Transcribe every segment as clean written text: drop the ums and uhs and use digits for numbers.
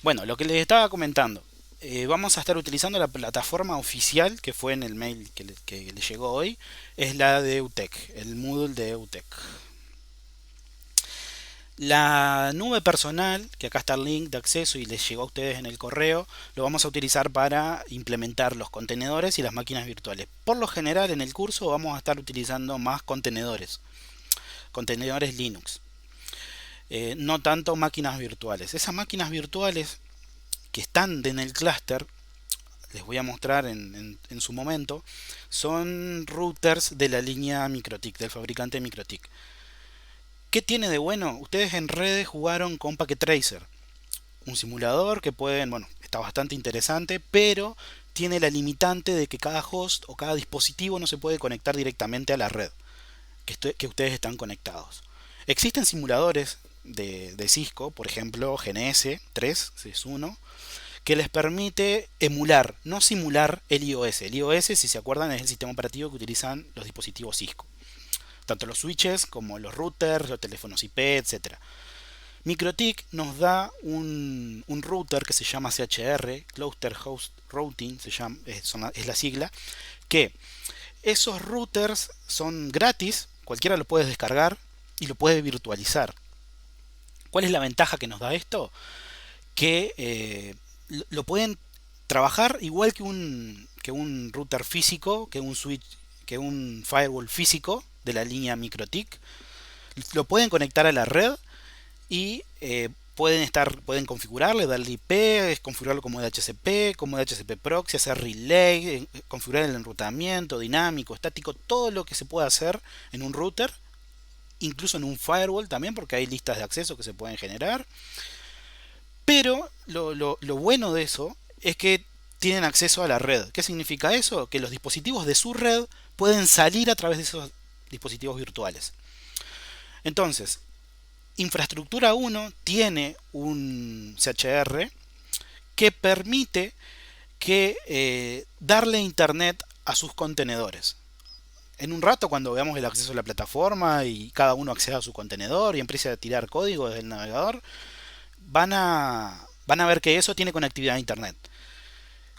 Bueno, lo que les estaba comentando. Vamos a estar utilizando la plataforma oficial que fue en el mail que le llegó hoy. Es la de EUTEC, el Moodle de EUTEC. La nube personal, que acá está el link de acceso y les llegó a ustedes en el correo, lo vamos a utilizar para implementar los contenedores y las máquinas virtuales. Por lo general en el curso vamos a estar utilizando más contenedores, contenedores Linux, no tanto máquinas virtuales. Esas máquinas virtuales que están en el clúster, les voy a mostrar en su momento, son routers de la línea MikroTik, del fabricante MikroTik. ¿Qué tiene de bueno? Ustedes en redes jugaron con Packet Tracer, un simulador que pueden, bueno, está bastante interesante, pero tiene la limitante de que cada host o cada dispositivo no se puede conectar directamente a la red que ustedes están conectados. Existen simuladores de Cisco, por ejemplo GNS 3, es uno, que les permite emular, no simular el iOS. El iOS, si se acuerdan, es el sistema operativo que utilizan los dispositivos Cisco. Tanto los switches como los routers, los teléfonos IP, etcétera. MikroTik nos da un router que se llama CHR, Cluster Host Routing, es la sigla, que esos routers son gratis, cualquiera lo puede descargar y lo puede virtualizar. ¿Cuál es la ventaja que nos da esto? Que lo pueden trabajar igual que un router físico, que un switch, que un firewall físico de la línea MikroTik. Lo pueden conectar a la red y pueden configurarle, darle IP, configurarlo como como DHCP proxy, hacer relay, configurar el enrutamiento dinámico, estático, todo lo que se puede hacer en un router, incluso en un firewall también, porque hay listas de acceso que se pueden generar. Pero lo bueno de eso es que tienen acceso a la red. ¿Qué significa eso? Que los dispositivos de su red pueden salir a través de esos dispositivos virtuales. Entonces, Infraestructura 1 tiene un CHR que permite darle internet a sus contenedores. En un rato, cuando veamos el acceso a la plataforma y cada uno acceda a su contenedor y empiece a tirar código desde el navegador, van a ver que eso tiene conectividad a internet.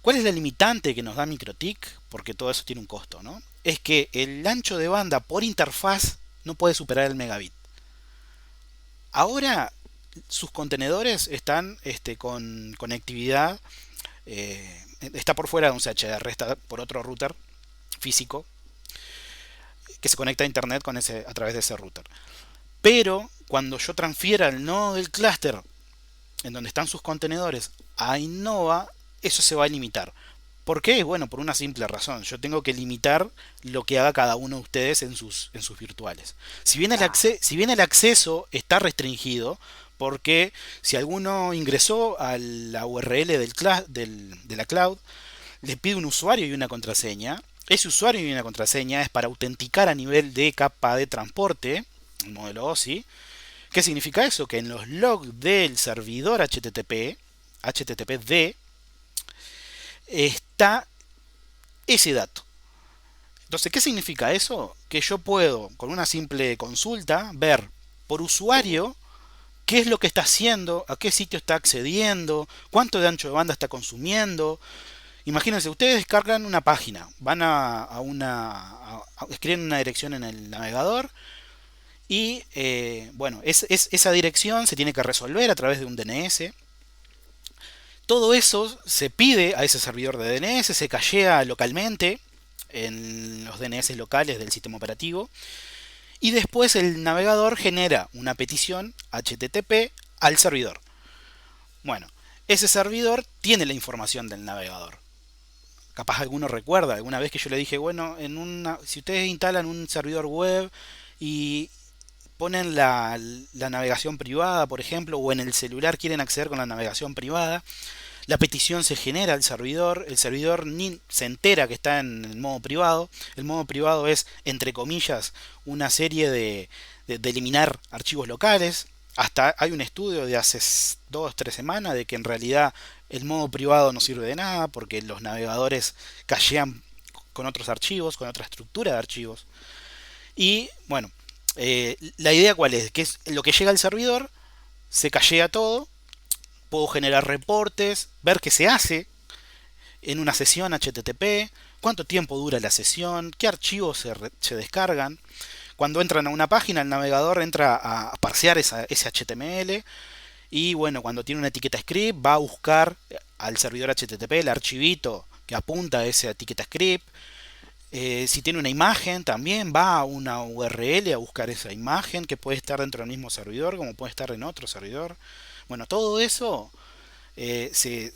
¿Cuál es la limitante que nos da MikroTik? Porque todo eso tiene un costo, ¿no? Es que el ancho de banda por interfaz no puede superar el megabit. Ahora sus contenedores están con conectividad, está por fuera de un CHR, está por otro router físico que se conecta a internet a través de ese router. Pero cuando yo transfiera el nodo del clúster en donde están sus contenedores a Innova, eso se va a limitar. ¿Por qué? Bueno, por una simple razón. Yo tengo que limitar lo que haga cada uno de ustedes en sus virtuales. Si bien el acceso está restringido, porque si alguno ingresó a la URL de la cloud, le pide un usuario y una contraseña. Ese usuario y una contraseña es para autenticar a nivel de capa de transporte, el modelo OSI. ¿Qué significa eso? Que en los logs del servidor HTTPD, está ese dato. Entonces, ¿qué significa eso? Que yo puedo, con una simple consulta, ver por usuario qué es lo que está haciendo, a qué sitio está accediendo, cuánto de ancho de banda está consumiendo. Imagínense, ustedes descargan una página, van escriben una dirección en el navegador y bueno, esa dirección se tiene que resolver a través de un DNS. Todo eso se pide a ese servidor de DNS, se cachea localmente en los DNS locales del sistema operativo y después el navegador genera una petición HTTP al servidor. Bueno, ese servidor tiene la información del navegador. Capaz alguno recuerda alguna vez que yo le dije, bueno, si ustedes instalan un servidor web y ponen la navegación privada, por ejemplo, o en el celular quieren acceder con la navegación privada, la petición se genera al servidor, el servidor ni se entera que está en el modo privado. El modo privado es, entre comillas, una serie de eliminar archivos locales. Hasta hay un estudio de hace 2 o 3 semanas de que en realidad el modo privado no sirve de nada porque los navegadores cachean con otros archivos, con otra estructura de archivos. Y bueno, la idea cuál es, que es lo que llega al servidor, se cachea todo, Puedo generar reportes, ver qué se hace en una sesión HTTP, cuánto tiempo dura la sesión, qué archivos se descargan. Cuando entran a una página, el navegador entra a parsear ese HTML y bueno, cuando tiene una etiqueta script va a buscar al servidor HTTP el archivito que apunta a esa etiqueta script. Si tiene una imagen, también va a una URL a buscar esa imagen que puede estar dentro del mismo servidor como puede estar en otro servidor. Bueno, todo eso se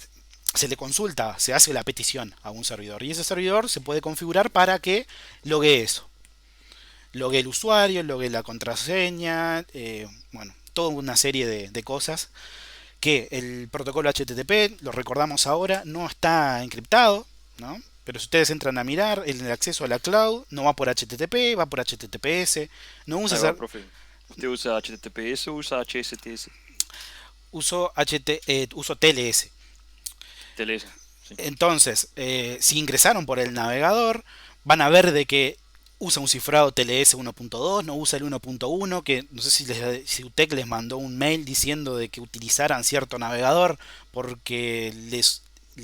le consulta, se hace la petición a un servidor y ese servidor se puede configurar para que logue eso. Logue el usuario, logue la contraseña, bueno, toda una serie de cosas que el protocolo HTTP, lo recordamos ahora, no está encriptado, ¿no? Pero si ustedes entran a mirar, el acceso a la cloud no va por HTTP, va por HTTPS. No usa Ahí va, profe. ¿Usted usa HTTPS o usa HSTS? uso TLS. TLS, sí. Entonces, si ingresaron por el navegador, van a ver de que usa un cifrado TLS 1.2, no usa el 1.1, que no sé si UTEC les mandó un mail diciendo de que utilizaran cierto navegador porque les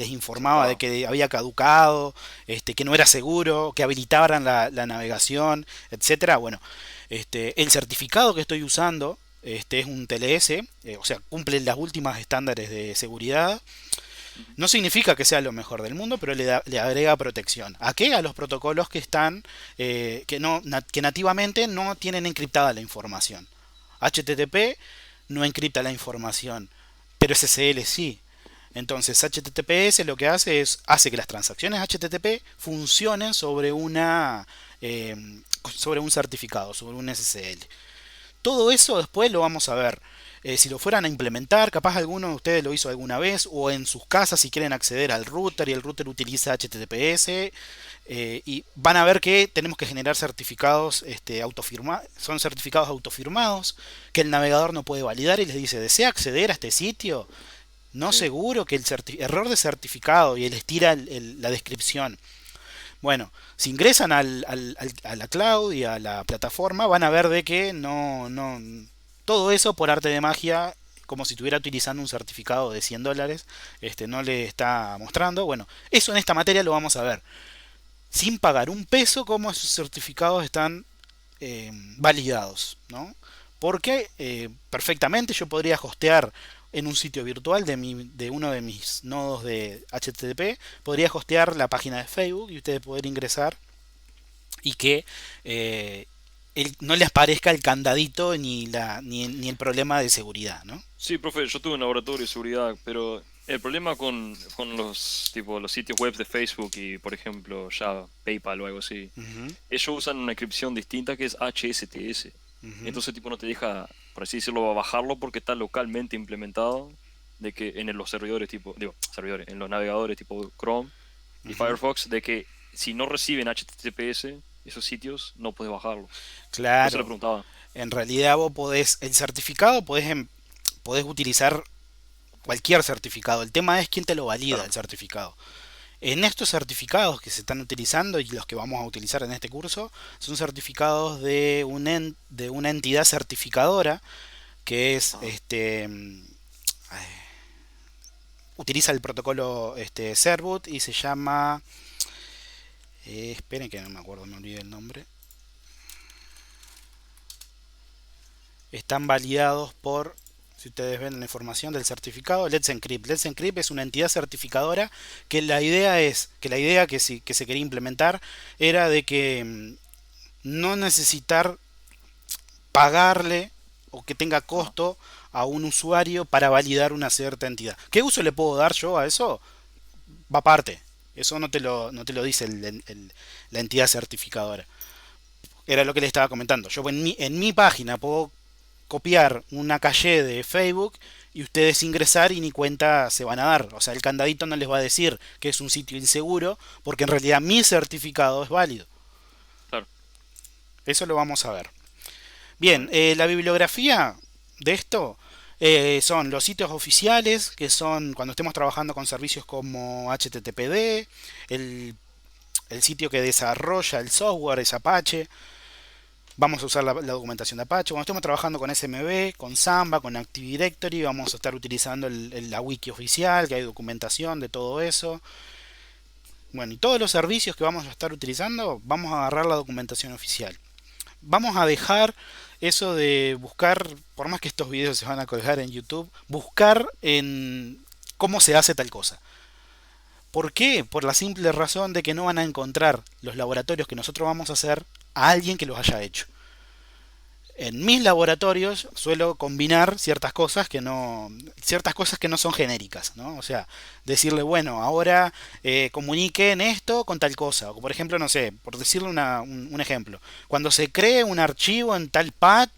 informaba de Cerrado. que había caducado, que no era seguro, que habilitaran la navegación, etcétera. Bueno, el certificado que estoy usando es un TLS, o sea, cumple las últimas estándares de seguridad. Ujú. No significa que sea lo mejor del mundo, pero le agrega protección. ¿A qué? A los protocolos que están, que nativamente no tienen encriptada la información. HTTP no encripta la información, pero SSL sí. Entonces HTTPS lo que hace que las transacciones HTTP funcionen eh, sobre un certificado, sobre un SSL. Todo eso después lo vamos a ver. Si lo fueran a implementar, capaz alguno de ustedes lo hizo alguna vez, o en sus casas si quieren acceder al router y el router utiliza HTTPS, y van a ver que tenemos que generar certificados son certificados autofirmados que el navegador no puede validar y les dice, ¿desea acceder a este sitio? No Sí. seguro que el error de certificado y les tira la descripción. Bueno, si ingresan a la cloud y a la plataforma, van a ver de que todo eso por arte de magia, como si estuviera utilizando un certificado de $100, no le está mostrando. Bueno, eso en esta materia lo vamos a ver. Sin pagar un peso, cómo esos certificados están validados, ¿no? Porque perfectamente yo podría hostear en un sitio virtual de uno de mis nodos de HTTP, podría hostear la página de Facebook y ustedes poder ingresar y que eh, no les parezca el candadito ni el problema de seguridad, ¿no? Sí, profe, yo tuve un laboratorio de seguridad, pero el problema con los sitios web de Facebook y, por ejemplo, ya PayPal o algo así, Ujú, ellos usan una encripción distinta que es HSTS. ujú. Entonces, tipo, no te deja, por así decirlo, bajarlo porque está localmente implementado de que en los servidores tipo, digo, servidores, en los navegadores tipo Chrome y Ujú. Firefox, de que si no reciben HTTPS, esos sitios no puedes bajarlo. Por eso le Claro, preguntaba. en realidad vos el certificado podés utilizar cualquier certificado. El tema es quién te lo valida Claro. el certificado. En estos certificados que se están utilizando y los que vamos a utilizar en este curso son certificados de una entidad certificadora que es Ajá. utiliza el protocolo Certboot y se llama esperen que no me acuerdo, me olvidé el nombre. Están validados por, si ustedes ven la información del certificado, Let's Encrypt. Let's Encrypt es una entidad certificadora que la idea que se quería implementar era de que no necesitar pagarle o que tenga Ajá. costo a un usuario para validar una cierta entidad. ¿Qué uso le puedo dar yo a eso? Va aparte. Eso no te lo dice la entidad certificadora. Era lo que le estaba comentando. Yo en mi página puedo copiar una calle de Facebook y ustedes ingresar y ni cuenta se van a dar. O sea, el candadito no les va a decir que es un sitio inseguro porque en realidad mi certificado es válido. Claro. Eso lo vamos a ver. A Bien, ver. la bibliografía de esto son los sitios oficiales, que son cuando estemos trabajando con servicios como HTTPD, el, el sitio que desarrolla el software es Apache. Vamos a usar la documentación de Apache. Cuando estemos trabajando con SMB, con Samba, con Active Directory, vamos a estar utilizando la wiki oficial, que hay documentación de todo eso. Bueno, y todos los servicios que vamos a estar utilizando, vamos a agarrar la documentación oficial. Vamos a dejar eso de buscar, por más que estos videos se van a colgar en YouTube, buscar en cómo se hace tal cosa. ¿Por qué? Por la simple razón de que no van a encontrar los laboratorios que nosotros vamos a hacer a alguien que los haya hecho. En mis laboratorios suelo combinar ciertas cosas que no son genéricas, ¿no? O sea, decirle, bueno, ahora comuniquen esto con tal cosa. O por ejemplo, no sé, por decirle un ejemplo, cuando se cree un archivo en tal path,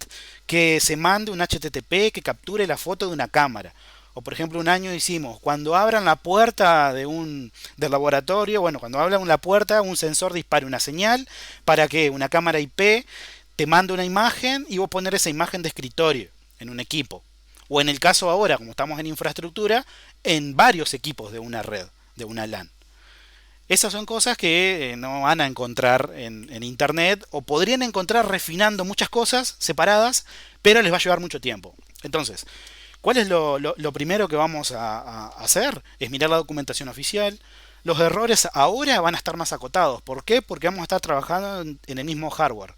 que se mande un HTTP que capture la foto de una cámara. O por ejemplo, un año hicimos, cuando abran la puerta del laboratorio, bueno, cuando abran la puerta, un sensor dispare una señal para que una cámara IP te manda una imagen y vos poner esa imagen de escritorio en un equipo. O en el caso ahora, como estamos en infraestructura, en varios equipos de una red, de una LAN. Esas son cosas que no van a encontrar en internet o podrían encontrar refinando muchas cosas separadas, pero les va a llevar mucho tiempo. Entonces, ¿cuál es lo primero que vamos a hacer? Es mirar la documentación oficial. Los errores ahora van a estar más acotados. ¿Por qué? Porque vamos a estar trabajando en el mismo hardware.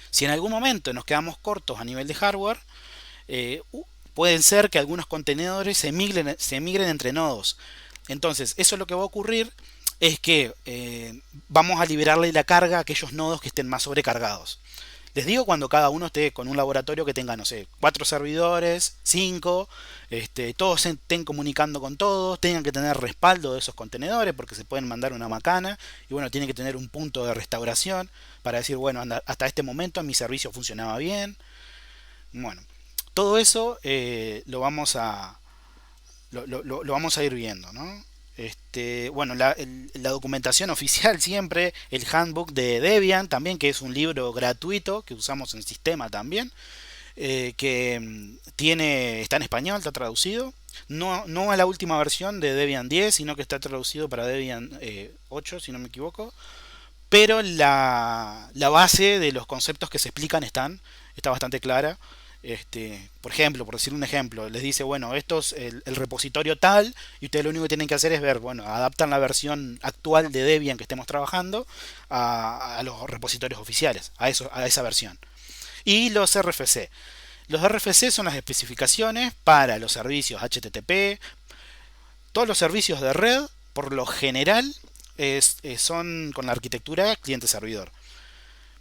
Si en algún momento nos quedamos cortos a nivel de hardware, eh, pueden ser que algunos contenedores se migren entre nodos. Entonces, eso lo que va a ocurrir es que vamos a liberarle la carga a aquellos nodos que estén más sobrecargados. Les digo cuando cada uno esté con un laboratorio que tenga, no sé, 4 servidores, 5, todos estén comunicando con todos, tengan que tener respaldo de esos contenedores porque se pueden mandar una macana y bueno, tienen que tener un punto de restauración para decir, bueno, hasta este momento mi servicio funcionaba bien. Bueno, todo eso lo vamos a ir viendo, ¿no? Bueno, la documentación oficial siempre, el handbook de Debian también, que es un libro gratuito que usamos en el sistema también, que está en español, está traducido. No, no a la última versión de Debian 10, sino que está traducido para Debian 8, si no me equivoco. Pero la base de los conceptos que se explican está bastante clara. Por ejemplo, por decir un ejemplo, les dice, bueno, esto es el repositorio tal, y ustedes lo único que tienen que hacer es ver, bueno, adaptan la versión actual de Debian que estemos trabajando a los repositorios oficiales, a esa versión. Y los RFC. Los RFC son las especificaciones para los servicios HTTP. Todos los servicios de red, por lo general, son con la arquitectura cliente-servidor.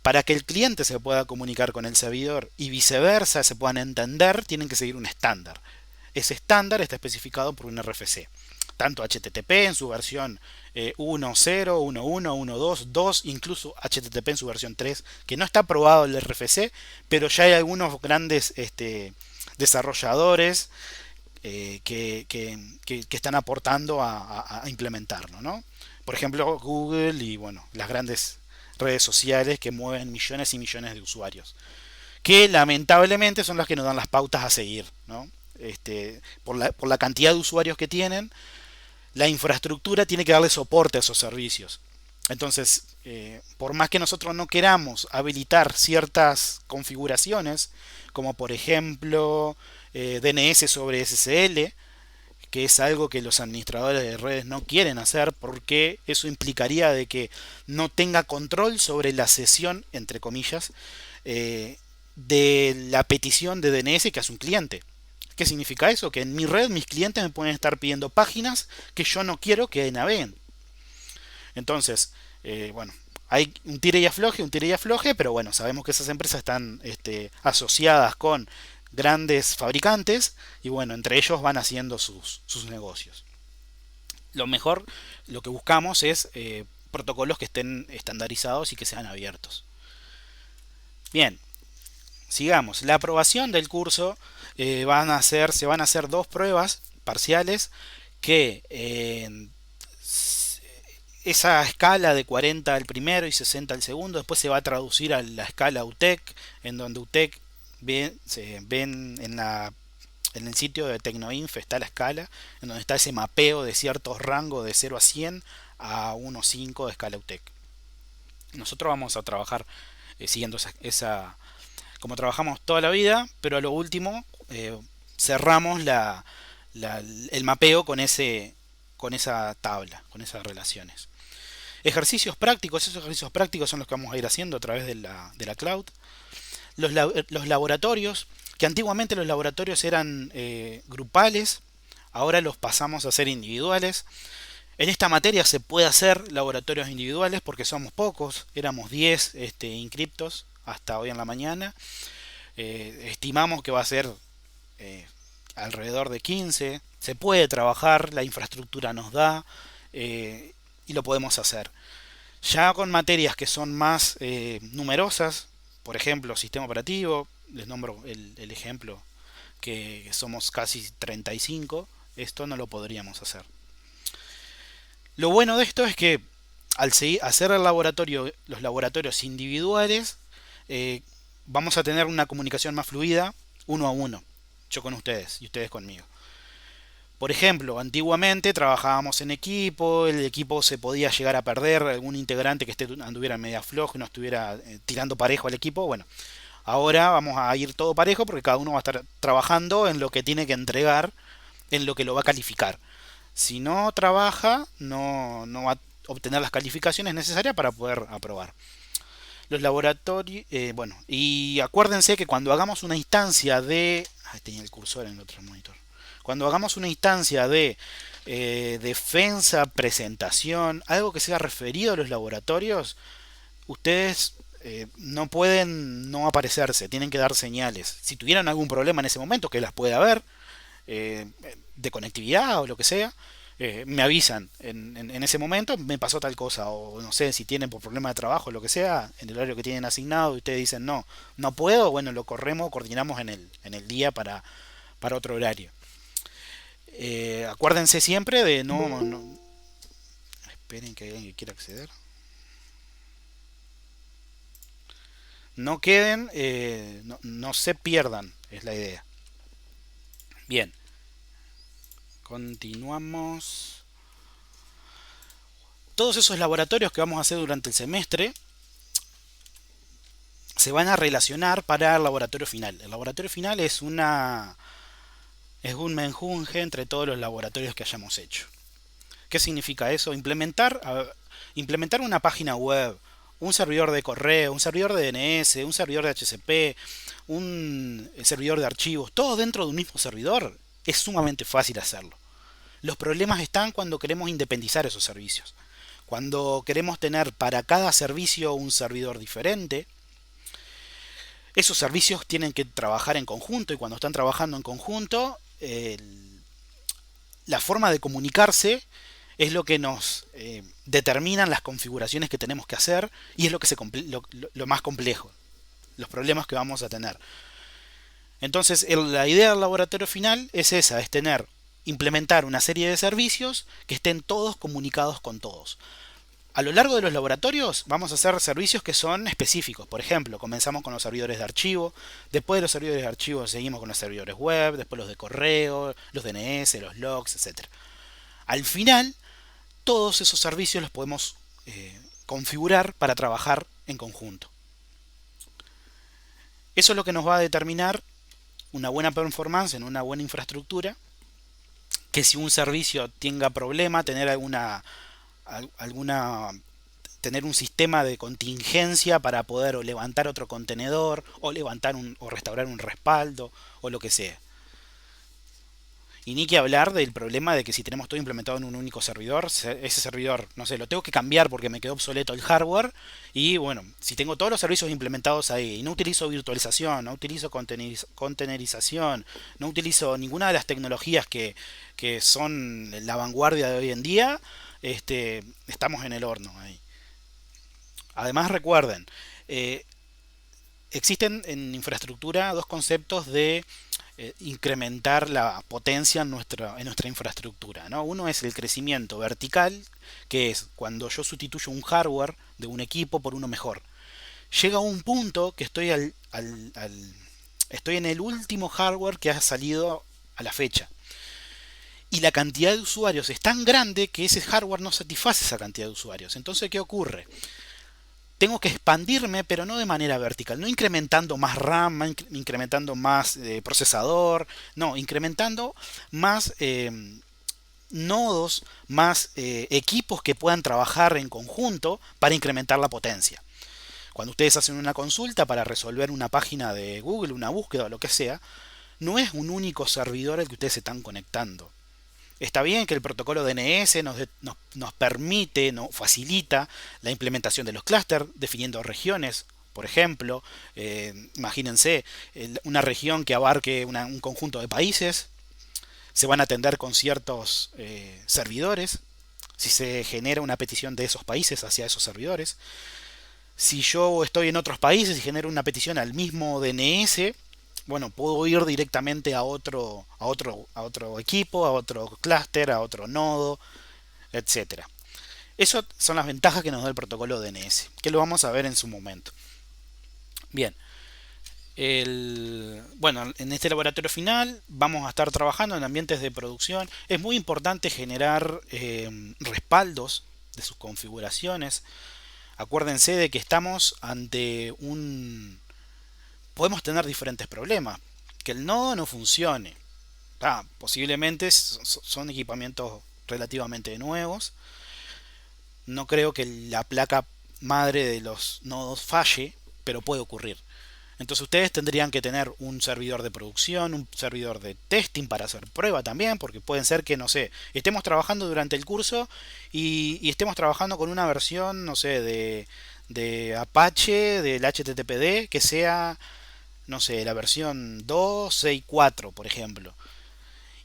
Para que el cliente se pueda comunicar con el servidor y viceversa se puedan entender, tienen que seguir un estándar. Ese estándar está especificado por un RFC. Tanto HTTP en su versión 1.0, 1.1, 1.2, 2, incluso HTTP en su versión 3, que no está aprobado el RFC, pero ya hay algunos grandes desarrolladores que están aportando a implementarlo, ¿no? Por ejemplo, Google y bueno, las grandes redes sociales que mueven millones y millones de usuarios, que lamentablemente son las que nos dan las pautas a seguir, ¿no? Por la cantidad de usuarios que tienen, la infraestructura tiene que darle soporte a esos servicios. Entonces, por más que nosotros no queramos habilitar ciertas configuraciones, como por ejemplo DNS sobre SSL, que es algo que los administradores de redes no quieren hacer porque eso implicaría de que no tenga control sobre la sesión, entre comillas, de la petición de DNS que hace un cliente. ¿Qué significa eso? Que en mi red mis clientes me pueden estar pidiendo páginas que yo no quiero que naveguen. Entonces, bueno, hay un tire y afloje, pero bueno, sabemos que esas empresas están asociadas con grandes fabricantes y bueno, entre ellos van haciendo sus negocios. Lo mejor, lo que buscamos es protocolos que estén estandarizados y que sean abiertos. Bien, sigamos. La aprobación del curso se van a hacer dos pruebas parciales que esa escala de 40 al primero y 60 al segundo después se va a traducir a la escala UTEC, en donde UTEC se ven en el sitio de Tecnoinf está la escala, en donde está ese mapeo de ciertos rangos de 0 a 100 a 1.5 de escala UTEC. Nosotros vamos a trabajar siguiendo como trabajamos toda la vida, pero a lo último cerramos el mapeo con esa tabla, con esas relaciones. Ejercicios prácticos, esos ejercicios prácticos son los que vamos a ir haciendo a través de la cloud. Los laboratorios, que antiguamente los laboratorios eran grupales, ahora los pasamos a ser individuales. En esta materia se puede hacer laboratorios individuales porque somos pocos, éramos 10 inscriptos hasta hoy en la mañana. Estimamos que va a ser alrededor de 15. Se puede trabajar, la infraestructura nos da y lo podemos hacer. Ya con materias que son más numerosas, por ejemplo, sistema operativo, les nombro el ejemplo que somos casi 35, esto no lo podríamos hacer. Lo bueno de esto es que al hacer los laboratorios individuales, vamos a tener una comunicación más fluida, uno a uno, yo con ustedes y ustedes conmigo. Por ejemplo, antiguamente trabajábamos en equipo, el equipo se podía llegar a perder, algún integrante que anduviera media flojo y no estuviera tirando parejo al equipo. Bueno, ahora vamos a ir todo parejo porque cada uno va a estar trabajando en lo que tiene que entregar, en lo que lo va a calificar. Si no trabaja, no va a obtener las calificaciones necesarias para poder aprobar. Los laboratorios, bueno, y acuérdense que cuando hagamos una instancia de... tenía el cursor en el otro monitor. Cuando hagamos una instancia de defensa, presentación, algo que sea referido a los laboratorios, ustedes no pueden no aparecerse, tienen que dar señales. Si tuvieran algún problema en ese momento, que las puede haber, de conectividad o lo que sea, me avisan en ese momento, me pasó tal cosa, o no sé, si tienen por problema de trabajo o lo que sea, en el horario que tienen asignado, y ustedes dicen no puedo, bueno, lo coordinamos en el día para otro horario. Acuérdense siempre de no. Esperen que hay alguien que quiera acceder. No queden, no se pierdan, es la idea. Bien, continuamos. Todos esos laboratorios que vamos a hacer durante el semestre se van a relacionar para el laboratorio final. El laboratorio final es un menjunje entre todos los laboratorios que hayamos hecho. ¿Qué significa eso? Implementar una página web, un servidor de correo, un servidor de DNS, un servidor de HCP, un servidor de archivos, todo dentro de un mismo servidor, es sumamente fácil hacerlo. Los problemas están cuando queremos independizar esos servicios. Cuando queremos tener para cada servicio un servidor diferente, esos servicios tienen que trabajar en conjunto y cuando están trabajando en conjunto, la forma de comunicarse es lo que nos determinan las configuraciones que tenemos que hacer y es lo más complejo, los problemas que vamos a tener. Entonces, la idea del laboratorio final es esa, es implementar una serie de servicios que estén todos comunicados con todos. A lo largo de los laboratorios vamos a hacer servicios que son específicos. Por ejemplo, comenzamos con los servidores de archivo, después de los servidores de archivo seguimos con los servidores web, después los de correo, los DNS, los logs, etc. Al final, todos esos servicios los podemos configurar para trabajar en conjunto. Eso es lo que nos va a determinar una buena performance en una buena infraestructura, que si un servicio tenga problema, tener tener un sistema de contingencia para poder o levantar otro contenedor o o restaurar un respaldo o lo que sea. Y ni que hablar del problema de que si tenemos todo implementado en un único servidor, ese servidor, no sé, lo tengo que cambiar porque me quedó obsoleto el hardware. Y bueno, si tengo todos los servicios implementados ahí y no utilizo virtualización, no utilizo containerización, no utilizo ninguna de las tecnologías que son la vanguardia de hoy en día, estamos en el horno ahí. Además recuerden, existen en infraestructura dos conceptos de incrementar la potencia en nuestra infraestructura, ¿no? Uno es el crecimiento vertical, que es cuando yo sustituyo un hardware de un equipo por uno mejor. Llega un punto que estoy en el último hardware que ha salido a la fecha. Y la cantidad de usuarios es tan grande que ese hardware no satisface esa cantidad de usuarios. Entonces, ¿qué ocurre? tengo que expandirme, pero no de manera vertical, no incrementando más RAM, incrementando más procesador, no, incrementando más nodos, más equipos que puedan trabajar en conjunto para incrementar la potencia. Cuando ustedes hacen una consulta para resolver una página de Google, una búsqueda o lo que sea, no es un único servidor al que ustedes se están conectando. Está bien que el protocolo DNS nos permite, nos facilita la implementación de los clústeres, definiendo regiones. Por ejemplo, imagínense una región que abarque un conjunto de países, se van a atender con ciertos servidores, si se genera una petición de esos países hacia esos servidores. Si yo estoy en otros países y genero una petición al mismo DNS, bueno, puedo ir directamente a otro equipo, a otro clúster, a otro nodo, etcétera. Esas son las ventajas que nos da el protocolo DNS, que lo vamos a ver en su momento. Bien, bueno, en este laboratorio final vamos a estar trabajando en ambientes de producción. Es muy importante generar respaldos de sus configuraciones. Acuérdense de que estamos ante podemos tener diferentes problemas. Que el nodo no funcione. Posiblemente son equipamientos relativamente nuevos. No creo que la placa madre de los nodos falle, pero puede ocurrir. Entonces ustedes tendrían que tener un servidor de producción, un servidor de testing para hacer prueba también, porque pueden ser que, no sé, estemos trabajando durante el curso y estemos trabajando con una versión, no sé, de Apache, del HTTPD, que sea, no sé, la versión 2.6.4, por ejemplo.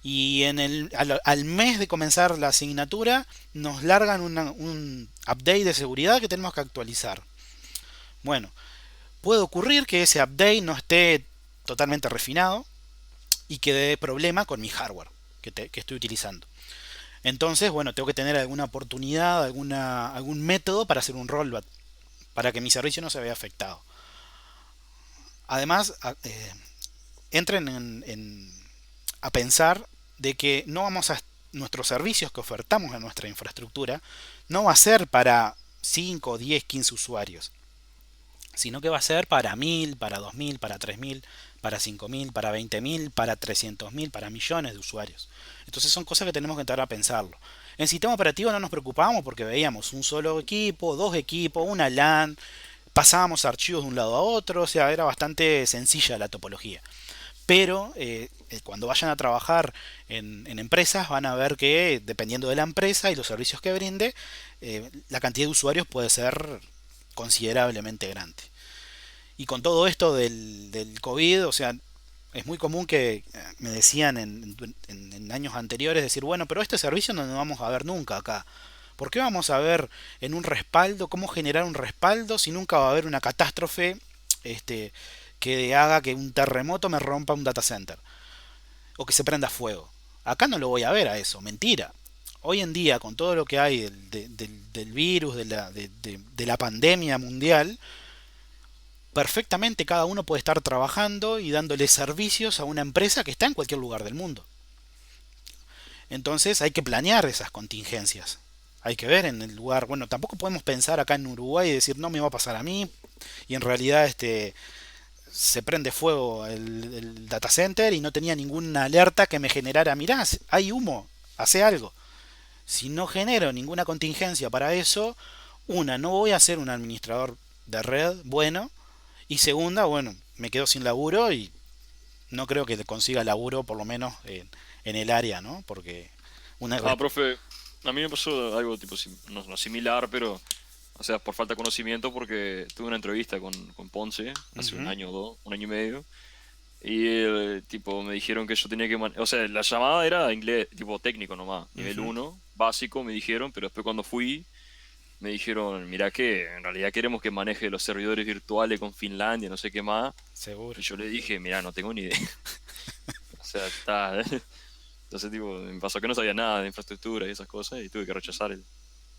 Y al mes de comenzar la asignatura nos largan un update de seguridad que tenemos que actualizar. Bueno, puede ocurrir que ese update no esté totalmente refinado y que dé problema con mi hardware que estoy utilizando. Entonces, bueno, tengo que tener alguna oportunidad, algún método para hacer un rollback, para que mi servicio no se vea afectado. Además, entren a pensar de que no vamos a nuestros servicios que ofertamos en nuestra infraestructura no va a ser para 5, 10, 15 usuarios, sino que va a ser para 1000, para 2000, para 3000, para 5000, para 20000, para 300.000, para millones de usuarios. Entonces son cosas que tenemos que entrar a pensarlo. En sistema operativo no nos preocupábamos porque veíamos un solo equipo, dos equipos, una LAN, pasábamos archivos de un lado a otro, o sea, era bastante sencilla la topología. Pero cuando vayan a trabajar en empresas van a ver que dependiendo de la empresa y los servicios que brinde, la cantidad de usuarios puede ser considerablemente grande. Y con todo esto del COVID, o sea, es muy común que me decían en años anteriores decir, bueno, pero este servicio no lo vamos a ver nunca acá. ¿Por qué vamos a ver en un respaldo cómo generar un respaldo si nunca va a haber una catástrofe que haga que un terremoto me rompa un data center? O que se prenda fuego. Acá no lo voy a ver a eso, mentira. Hoy en día, con todo lo que hay del virus, de la pandemia mundial, perfectamente cada uno puede estar trabajando y dándole servicios a una empresa que está en cualquier lugar del mundo. Entonces hay que planear esas contingencias. Hay que ver en el lugar. Bueno, tampoco podemos pensar acá en Uruguay y decir no me va a pasar a mí. Y en realidad se prende fuego el data center y no tenía ninguna alerta que me generara, mirá, hay humo, hace algo. Si no genero ninguna contingencia para eso, no voy a ser un administrador de red bueno. Y segunda, bueno, me quedo sin laburo y no creo que consiga laburo, por lo menos en el área, ¿no? Porque una... Profe, a mí me pasó algo tipo, no similar, pero, o sea, por falta de conocimiento, porque tuve una entrevista con Ponce hace un Ujú, año o dos, un año y medio, y tipo, me dijeron que yo tenía que, o sea, la llamada era inglés, tipo técnico nomás, nivel ujú, uno básico, me dijeron, pero después cuando fui, me dijeron, mira que en realidad queremos que maneje los servidores virtuales con Finlandia, no sé qué más, seguro. y yo le dije, mira, no tengo ni idea. O sea, está. Entonces, tipo, me pasó que no sabía nada de infraestructura y esas cosas y tuve que rechazar el.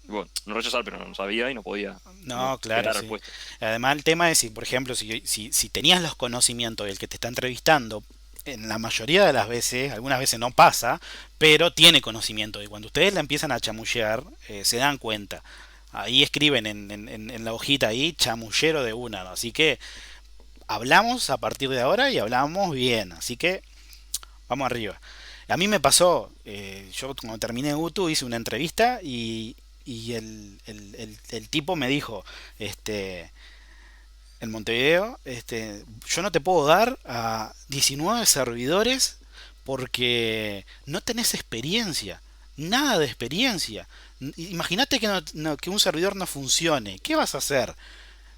Bueno, no rechazar, pero no sabía y no podía como No, claro, quedar al sí. puesto. Además, el tema es si, por ejemplo, si tenías los conocimientos del que te está entrevistando, en la mayoría de las veces, algunas veces no pasa, pero tiene conocimiento. Y cuando ustedes la empiezan a chamullear, se dan cuenta. Ahí escriben en la hojita ahí, chamullero de una, ¿no? Así que hablamos a partir de ahora y hablamos bien. Así que vamos arriba. A mí me pasó, yo cuando terminé UTU hice una entrevista y el tipo me dijo, este, en Montevideo, yo no te puedo dar a 19 servidores porque no tenés experiencia, nada de experiencia. Imagínate que, que un servidor no funcione, ¿qué vas a hacer?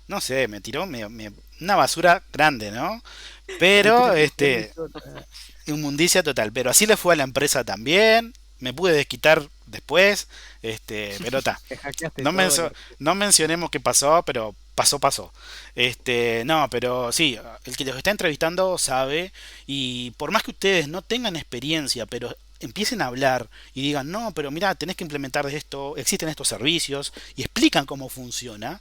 No sé, me tiró una basura grande, ¿no? Viste Pero, que funcione y todo. inmundicia total. Pero así le fue a la empresa también. Me pude desquitar después. Pero está. Te hackeaste No, todo. Lo... no mencionemos qué pasó, pero pasó. No, pero sí, el que los está entrevistando sabe. Y por más que ustedes no tengan experiencia, pero empiecen a hablar y digan, no, pero mira, tenés que implementar esto, existen estos servicios, y explican cómo funciona,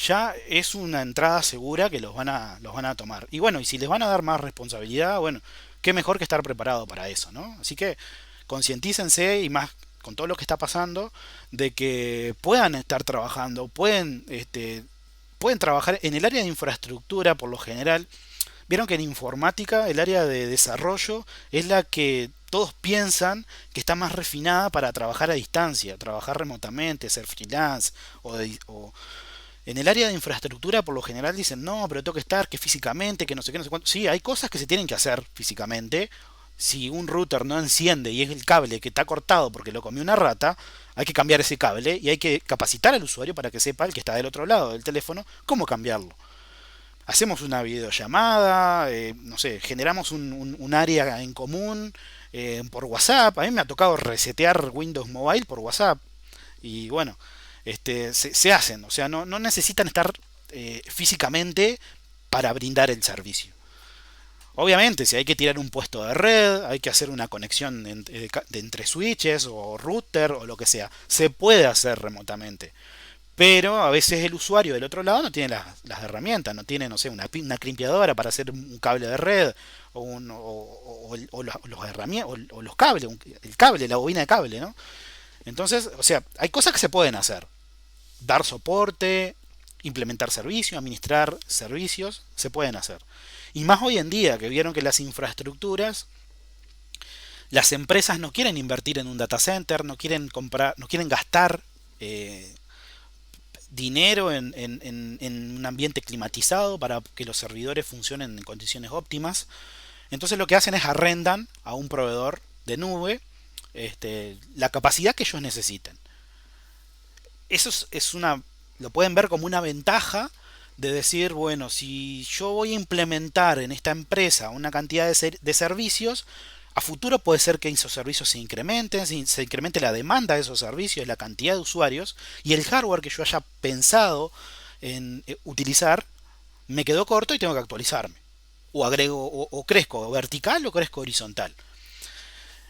ya es una entrada segura que los van a tomar. Y bueno, y si les van a dar más responsabilidad, bueno, qué mejor que estar preparado para eso, ¿no? Así que concientícense y más con todo lo que está pasando, de que puedan estar trabajando, pueden trabajar en el área de infraestructura por lo general. Vieron que en informática el área de desarrollo es la que todos piensan que está más refinada para trabajar a distancia, trabajar remotamente, ser freelance o en el área de infraestructura por lo general dicen, no, pero tengo que estar, que físicamente, que no sé qué, no sé cuánto. Sí, hay cosas que se tienen que hacer físicamente. Si un router no enciende y es el cable que está cortado porque lo comió una rata, hay que cambiar ese cable y hay que capacitar al usuario para que sepa, el que está del otro lado del teléfono, cómo cambiarlo. Hacemos una videollamada, no sé, generamos un área en común por WhatsApp. A mí me ha tocado resetear Windows Mobile por WhatsApp. Y bueno, se hacen, o sea, no necesitan estar físicamente para brindar el servicio. Obviamente, si hay que tirar un puesto de red, hay que hacer una conexión de entre switches o router o lo que sea, se puede hacer remotamente. Pero a veces el usuario del otro lado no tiene las herramientas, no tiene, no sé, una crimpeadora para hacer un cable de red los herramientas, o los cables, el cable, la bobina de cable, ¿no? Entonces, o sea, hay cosas que se pueden hacer. Dar soporte, implementar servicios, administrar servicios, se pueden hacer. Y más hoy en día, que vieron que las infraestructuras, las empresas no quieren invertir en un data center, no quieren comprar, no quieren gastar eh, dinero en un ambiente climatizado para que los servidores funcionen en condiciones óptimas. Entonces lo que hacen es arrendan a un proveedor de nube la capacidad que ellos necesiten. Eso es una, lo pueden ver como una ventaja de decir, bueno, si yo voy a implementar en esta empresa una cantidad de servicios, a futuro puede ser que esos servicios se incrementen, se incremente la demanda de esos servicios, la cantidad de usuarios, y el hardware que yo haya pensado en utilizar me quedó corto y tengo que actualizarme. O agrego, o crezco vertical o crezco horizontal.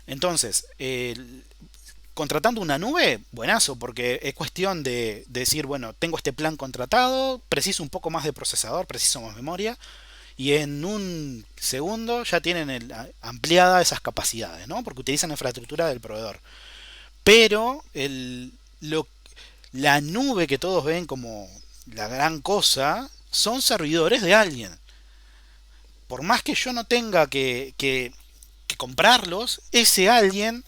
Entonces, contratando una nube, buenazo, porque es cuestión de decir, bueno, tengo este plan contratado, preciso un poco más de procesador, preciso más memoria, y en un segundo ya tienen ampliada esas capacidades, ¿no? Porque utilizan la infraestructura del proveedor. Pero la nube que todos ven como la gran cosa son servidores de alguien. Por más que yo no tenga que comprarlos, ese alguien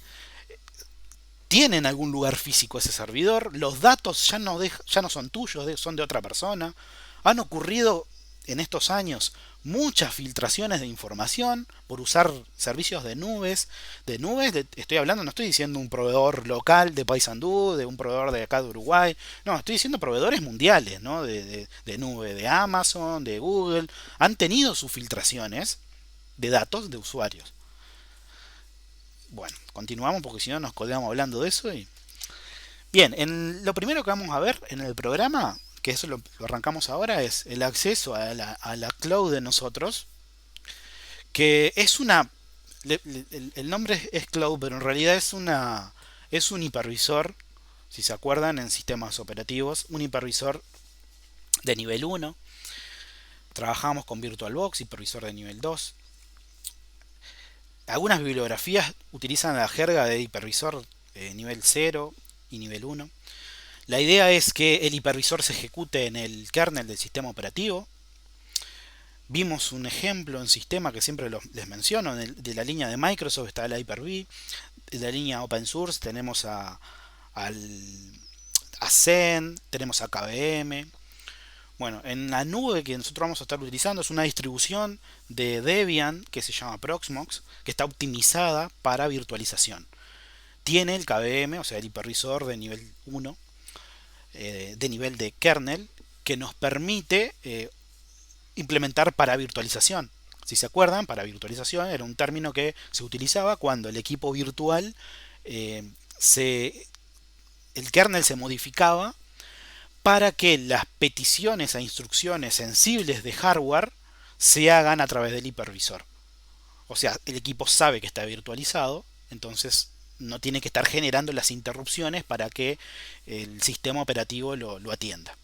tiene en algún lugar físico ese servidor, los datos ya no son tuyos, son de otra persona. Han ocurrido en estos años muchas filtraciones de información por usar servicios estoy hablando, no estoy diciendo un proveedor local de Paysandú, de un proveedor de acá de Uruguay, no, estoy diciendo proveedores mundiales, ¿no? De nube, de Amazon, de Google, han tenido sus filtraciones de datos de usuarios. Bueno, continuamos porque si no nos colgamos hablando de eso. Bien, lo primero que vamos a ver en el programa, que eso lo arrancamos ahora, es el acceso a la cloud de nosotros, que es una... el nombre es cloud, pero en realidad es un hipervisor, si se acuerdan, en sistemas operativos, un hipervisor de nivel 1. Trabajamos con VirtualBox, hipervisor de nivel 2. Algunas bibliografías utilizan la jerga de hipervisor nivel 0 y nivel 1. La idea es que el hipervisor se ejecute en el kernel del sistema operativo. Vimos un ejemplo en sistema que siempre les menciono, de la línea de Microsoft está el Hyper-V, de la línea open source tenemos al, a Zen, tenemos a KVM. Bueno, en la nube que nosotros vamos a estar utilizando es una distribución de Debian que se llama Proxmox, que está optimizada para virtualización. Tiene el KVM, o sea, el hipervisor de nivel 1, de nivel de kernel, que nos permite implementar para virtualización. Si se acuerdan, para virtualización era un término que se utilizaba cuando el equipo virtual eh, se, el kernel se modificaba para que las peticiones a instrucciones sensibles de hardware se hagan a través del hipervisor. O sea, el equipo sabe que está virtualizado, entonces no tiene que estar generando las interrupciones para que el sistema operativo lo atienda.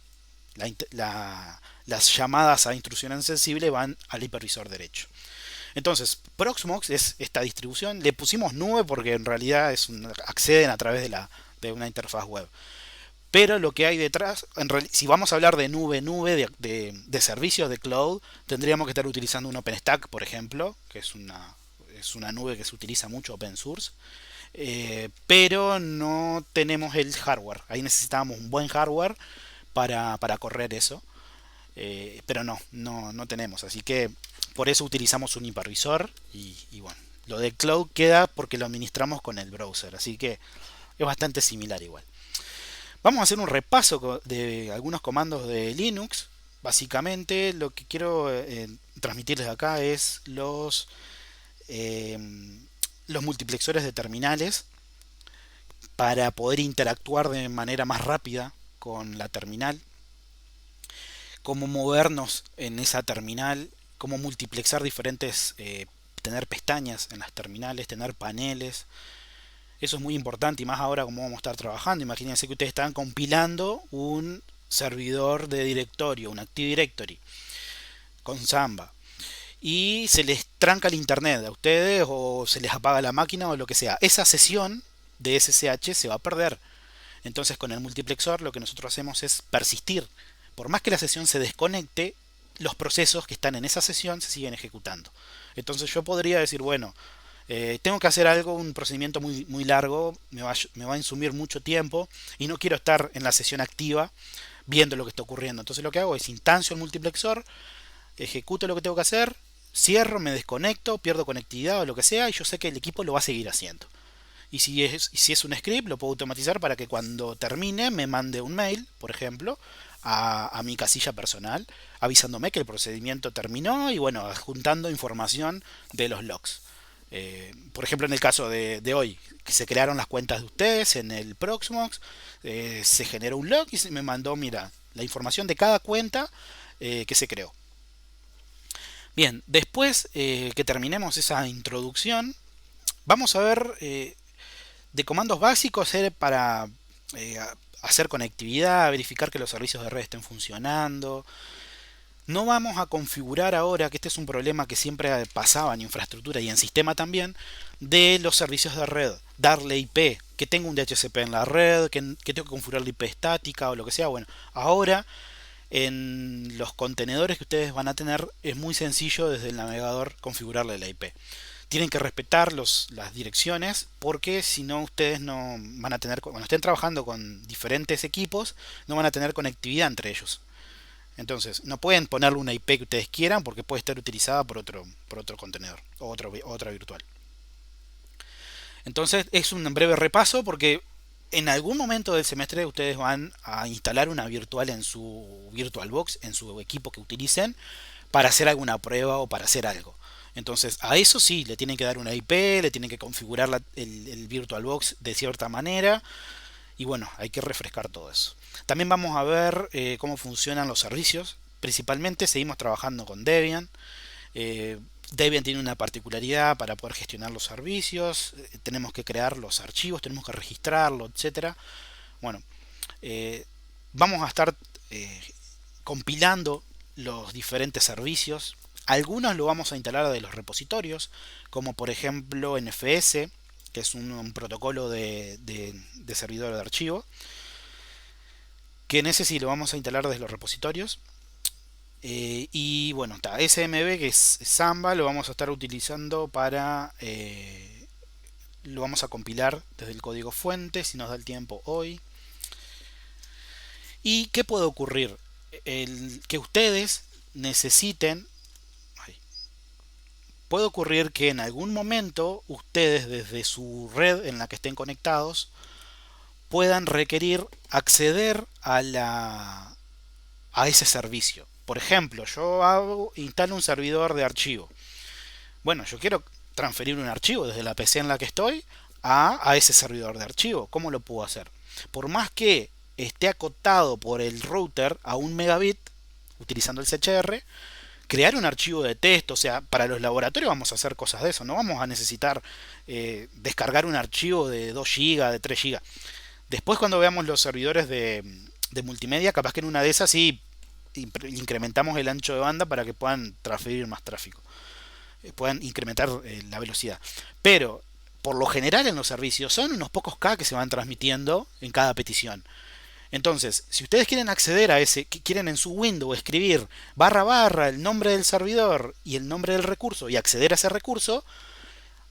Las llamadas a instrucciones sensibles van al hipervisor derecho. Entonces, Proxmox es esta distribución. Le pusimos nube porque en realidad acceden a través de una interfaz web. Pero lo que hay detrás, si vamos a hablar de nube de servicios de cloud, tendríamos que estar utilizando un OpenStack, por ejemplo, que es una nube que se utiliza mucho open source. Pero no tenemos el hardware. Ahí necesitábamos un buen hardware para correr eso. Pero no tenemos. Así que por eso utilizamos un hipervisor. Y bueno, lo de cloud queda porque lo administramos con el browser. Así que es bastante similar igual. Vamos a hacer un repaso de algunos comandos de Linux. Básicamente lo que quiero transmitirles acá es los multiplexores de terminales para poder interactuar de manera más rápida con la terminal, cómo movernos en esa terminal, cómo multiplexar diferentes, tener pestañas en las terminales, tener paneles. Eso es muy importante y más ahora como vamos a estar trabajando. Imagínense que ustedes están compilando un servidor de directorio, un Active Directory con Samba y se les tranca el internet a ustedes o se les apaga la máquina o lo que sea. Esa sesión de SSH se va a perder. Entonces con el multiplexor lo que nosotros hacemos es persistir. Por más que la sesión se desconecte, los procesos que están en esa sesión se siguen ejecutando. Entonces yo podría decir, bueno, tengo que hacer algo, un procedimiento muy largo, me va a insumir mucho tiempo y no quiero estar en la sesión activa viendo lo que está ocurriendo. Entonces lo que hago es instancio el multiplexor, ejecuto lo que tengo que hacer, cierro, me desconecto, pierdo conectividad o lo que sea y yo sé que el equipo lo va a seguir haciendo. Y si es un script, lo puedo automatizar para que cuando termine me mande un mail, por ejemplo, a mi casilla personal, avisándome que el procedimiento terminó y bueno, adjuntando información de los logs. Por ejemplo, en el caso de hoy, que se crearon las cuentas de ustedes en el Proxmox, se generó un log y se me mandó, mira, la información de cada cuenta que se creó. Bien, después que terminemos esa introducción, vamos a ver de comandos básicos para eh, hacer conectividad, verificar que los servicios de red estén funcionando. No vamos a configurar ahora, que este es un problema que siempre pasaba en infraestructura y en sistema también, de los servicios de red. Darle IP, que tenga un DHCP en la red, que tengo que configurar la IP estática o lo que sea. Bueno, ahora en los contenedores que ustedes van a tener es muy sencillo desde el navegador configurarle la IP. Tienen que respetar las direcciones porque si no ustedes no van a tener, cuando estén trabajando con diferentes equipos, no van a tener conectividad entre ellos. Entonces, no pueden ponerle una IP que ustedes quieran porque puede estar utilizada por otro contenedor o otra virtual. Entonces, es un breve repaso porque en algún momento del semestre ustedes van a instalar una virtual en su VirtualBox, en su equipo que utilicen, para hacer alguna prueba o para hacer algo. Entonces, a eso sí, le tienen que dar una IP, le tienen que configurar el VirtualBox de cierta manera. Y bueno, hay que refrescar todo eso. También vamos a ver cómo funcionan los servicios. Principalmente seguimos trabajando con Debian. Debian tiene una particularidad para poder gestionar los servicios. Tenemos que crear los archivos, tenemos que registrarlo, etcétera. Bueno, vamos a estar compilando los diferentes servicios. Algunos lo vamos a instalar de los repositorios, como por ejemplo NFS, que es un protocolo de servidor de archivo. que en ese sí lo vamos a instalar desde los repositorios. Y bueno, está SMB, que es Samba, lo vamos a estar utilizando para... lo vamos a compilar desde el código fuente, si nos da el tiempo hoy. ¿Y qué puede ocurrir? Que ustedes necesiten... Puede ocurrir que en algún momento ustedes desde su red en la que estén conectados puedan requerir acceder a ese servicio. Por ejemplo, instalo un servidor de archivo. Bueno, yo quiero transferir un archivo desde la PC en la que estoy a ese servidor de archivo. ¿Cómo lo puedo hacer? Por más que esté acotado por el router a 1 megabit, utilizando el CHR, crear un archivo de texto, o sea, para los laboratorios vamos a hacer cosas de eso, no vamos a necesitar descargar un archivo de 2 GB, de 3 GB. Después cuando veamos los servidores de multimedia, capaz que en una de esas sí incrementamos el ancho de banda para que puedan transferir más tráfico, puedan incrementar la velocidad. Pero por lo general en los servicios son unos pocos K que se van transmitiendo en cada petición. Entonces, si ustedes quieren acceder a ese, quieren en su window escribir barra barra el nombre del servidor y el nombre del recurso y acceder a ese recurso,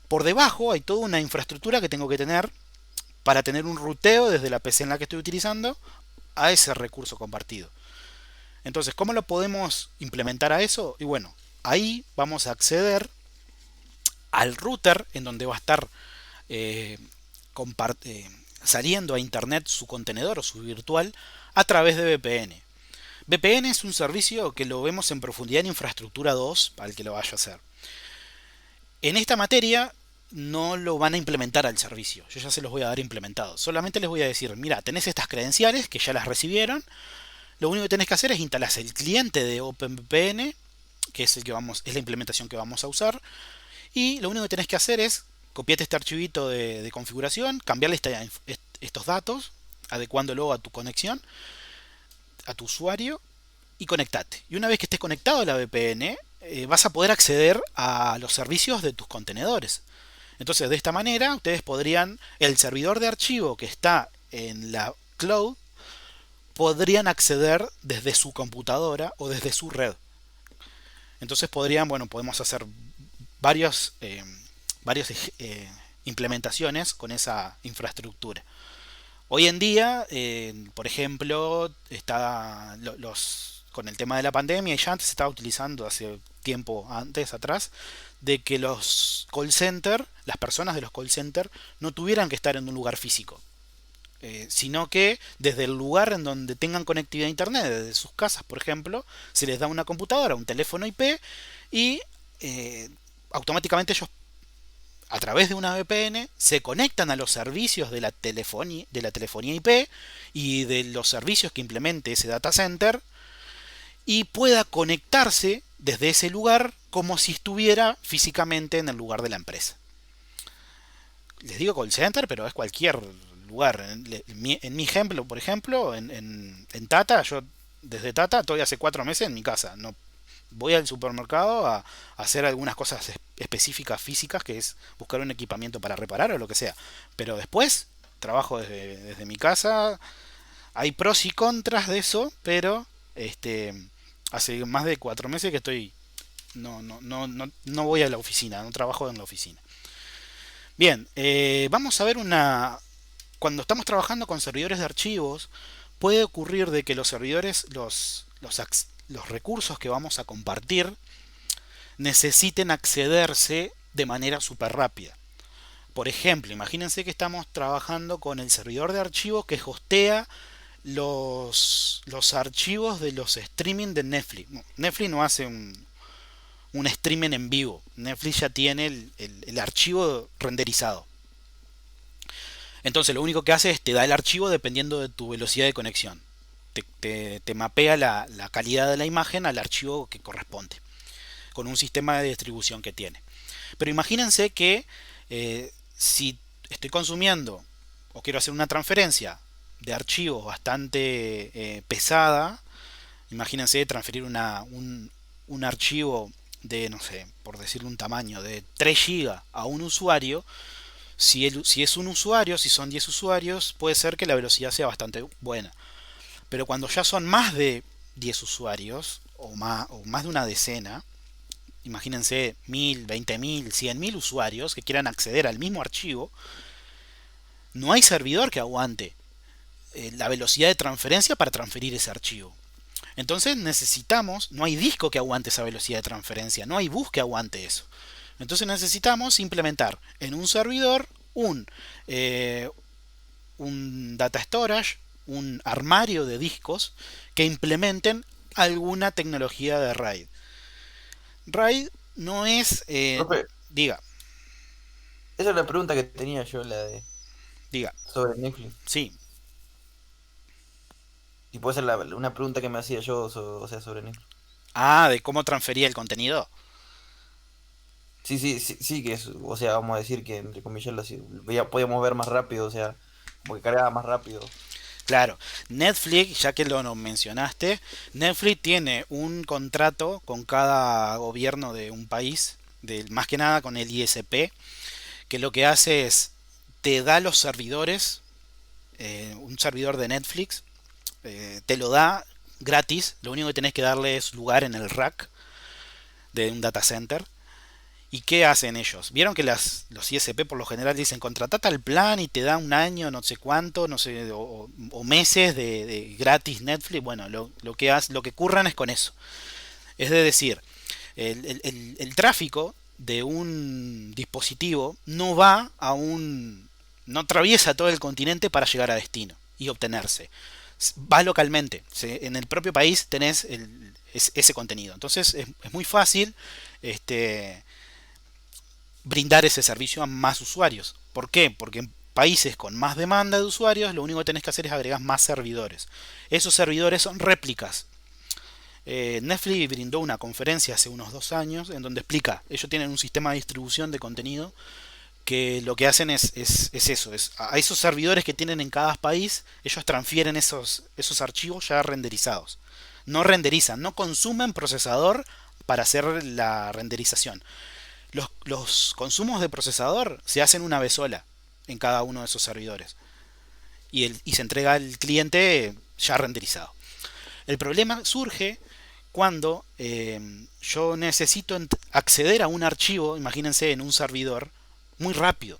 por debajo hay toda una infraestructura que tengo que tener para tener un ruteo desde la PC en la que estoy utilizando a ese recurso compartido. Entonces, ¿cómo lo podemos implementar a eso? Y bueno, ahí vamos a acceder al router en donde va a estar eh, saliendo a internet su contenedor o su virtual a través de VPN. VPN es un servicio que lo vemos en profundidad en infraestructura 2 para el que lo vaya a hacer. En esta materia no lo van a implementar al servicio, yo ya se los voy a dar implementados. Solamente les voy a decir, mira, tenés estas credenciales que ya las recibieron. Lo único que tenés que hacer es instalar el cliente de OpenVPN, que es es la implementación que vamos a usar. Y lo único que tenés que hacer es copiate este archivito de configuración, cambiarle estos datos, adecuándolo a tu conexión, a tu usuario, y conectate. Y una vez que estés conectado a la VPN, vas a poder acceder a los servicios de tus contenedores. Entonces, de esta manera, ustedes podrían, el servidor de archivo que está en la cloud, podrían acceder desde su computadora o desde su red. Entonces podemos hacer varias implementaciones con esa infraestructura. Hoy en día, por ejemplo, con el tema de la pandemia, y ya antes se estaba utilizando hace tiempo antes atrás, de que los call center, las personas de los call center, no tuvieran que estar en un lugar físico, sino que desde el lugar en donde tengan conectividad a internet, desde sus casas, por ejemplo, se les da una computadora, un teléfono IP y automáticamente ellos, a través de una VPN, se conectan a los servicios de la telefonía IP y de los servicios que implemente ese data center y pueda conectarse desde ese lugar como si estuviera físicamente en el lugar de la empresa. Les digo call center, pero es cualquier lugar. En mi ejemplo, por ejemplo, en Tata, yo desde Tata estoy hace 4 meses en mi casa. No voy al supermercado a hacer algunas cosas específicas físicas, que es buscar un equipamiento para reparar o lo que sea. Pero después trabajo desde mi casa. Hay pros y contras de eso, pero hace más de 4 meses que estoy no voy a la oficina, no trabajo en la oficina. Bien, vamos a ver cuando estamos trabajando con servidores de archivos, puede ocurrir de que los servidores, los recursos que vamos a compartir, necesiten accederse de manera súper rápida. Por ejemplo, imagínense que estamos trabajando con el servidor de archivos que hostea los archivos de los streaming de Netflix. No, Netflix no hace un streaming en vivo. Netflix ya tiene el archivo renderizado. Entonces lo único que hace es te da el archivo dependiendo de tu velocidad de conexión. Te mapea la calidad de la imagen al archivo que corresponde, con un sistema de distribución que tiene. Pero imagínense que si estoy consumiendo o quiero hacer una transferencia de archivos bastante pesada, imagínense transferir un archivo de, no sé, por decirle un tamaño, de 3 GB a un usuario. Si es un usuario, si son 10 usuarios, puede ser que la velocidad sea bastante buena. Pero cuando ya son más de 10 usuarios o más de una decena, imagínense 1000, 20.000, 100.000 usuarios que quieran acceder al mismo archivo, no hay servidor que aguante la velocidad de transferencia para transferir ese archivo. Entonces necesitamos, no hay disco que aguante esa velocidad de transferencia, no hay bus que aguante eso. Entonces necesitamos implementar en un servidor eh, un data storage, un armario de discos que implementen alguna tecnología de RAID. RAID no es, Profe, diga, esa es la pregunta que tenía yo, la de diga, sobre Netflix. sí. Y puede ser una pregunta que me hacía yo, o sea, sobre Netflix. Ah, de cómo transfería el contenido. Sí, sí, sí, sí, que es, o sea, vamos a decir que entre comillas podíamos ver más rápido, o sea, como que cargaba más rápido. Claro, Netflix, ya que lo mencionaste, Netflix tiene un contrato con cada gobierno de un país, más que nada con el ISP, que lo que hace es te da los servidores, un servidor de Netflix, te lo da gratis, lo único que tenés que darle es lugar en el rack de un data center. ¿Y qué hacen ellos? Vieron que los ISP por lo general dicen contratata el plan y te da un año, no sé cuánto, no sé, o meses de gratis Netflix. Bueno, lo que curran es con eso. Es de decir, el tráfico de un dispositivo no va a no atraviesa todo el continente para llegar a destino y obtenerse. Va localmente. En el propio país tenés ese contenido. Entonces es muy fácil este, brindar ese servicio a más usuarios. ¿Por qué? Porque en países con más demanda de usuarios, lo único que tenés que hacer es agregar más servidores. Esos servidores son réplicas. Netflix brindó una conferencia hace unos 2 años en donde explica, ellos tienen un sistema de distribución de contenido que lo que hacen es eso, es a esos servidores que tienen en cada país, ellos transfieren esos archivos ya renderizados. No renderizan, no consumen procesador para hacer la renderización. Los consumos de procesador se hacen una vez sola en cada uno de esos servidores y se entrega al cliente ya renderizado. El problema surge cuando yo necesito acceder a un archivo, imagínense en un servidor, muy rápido.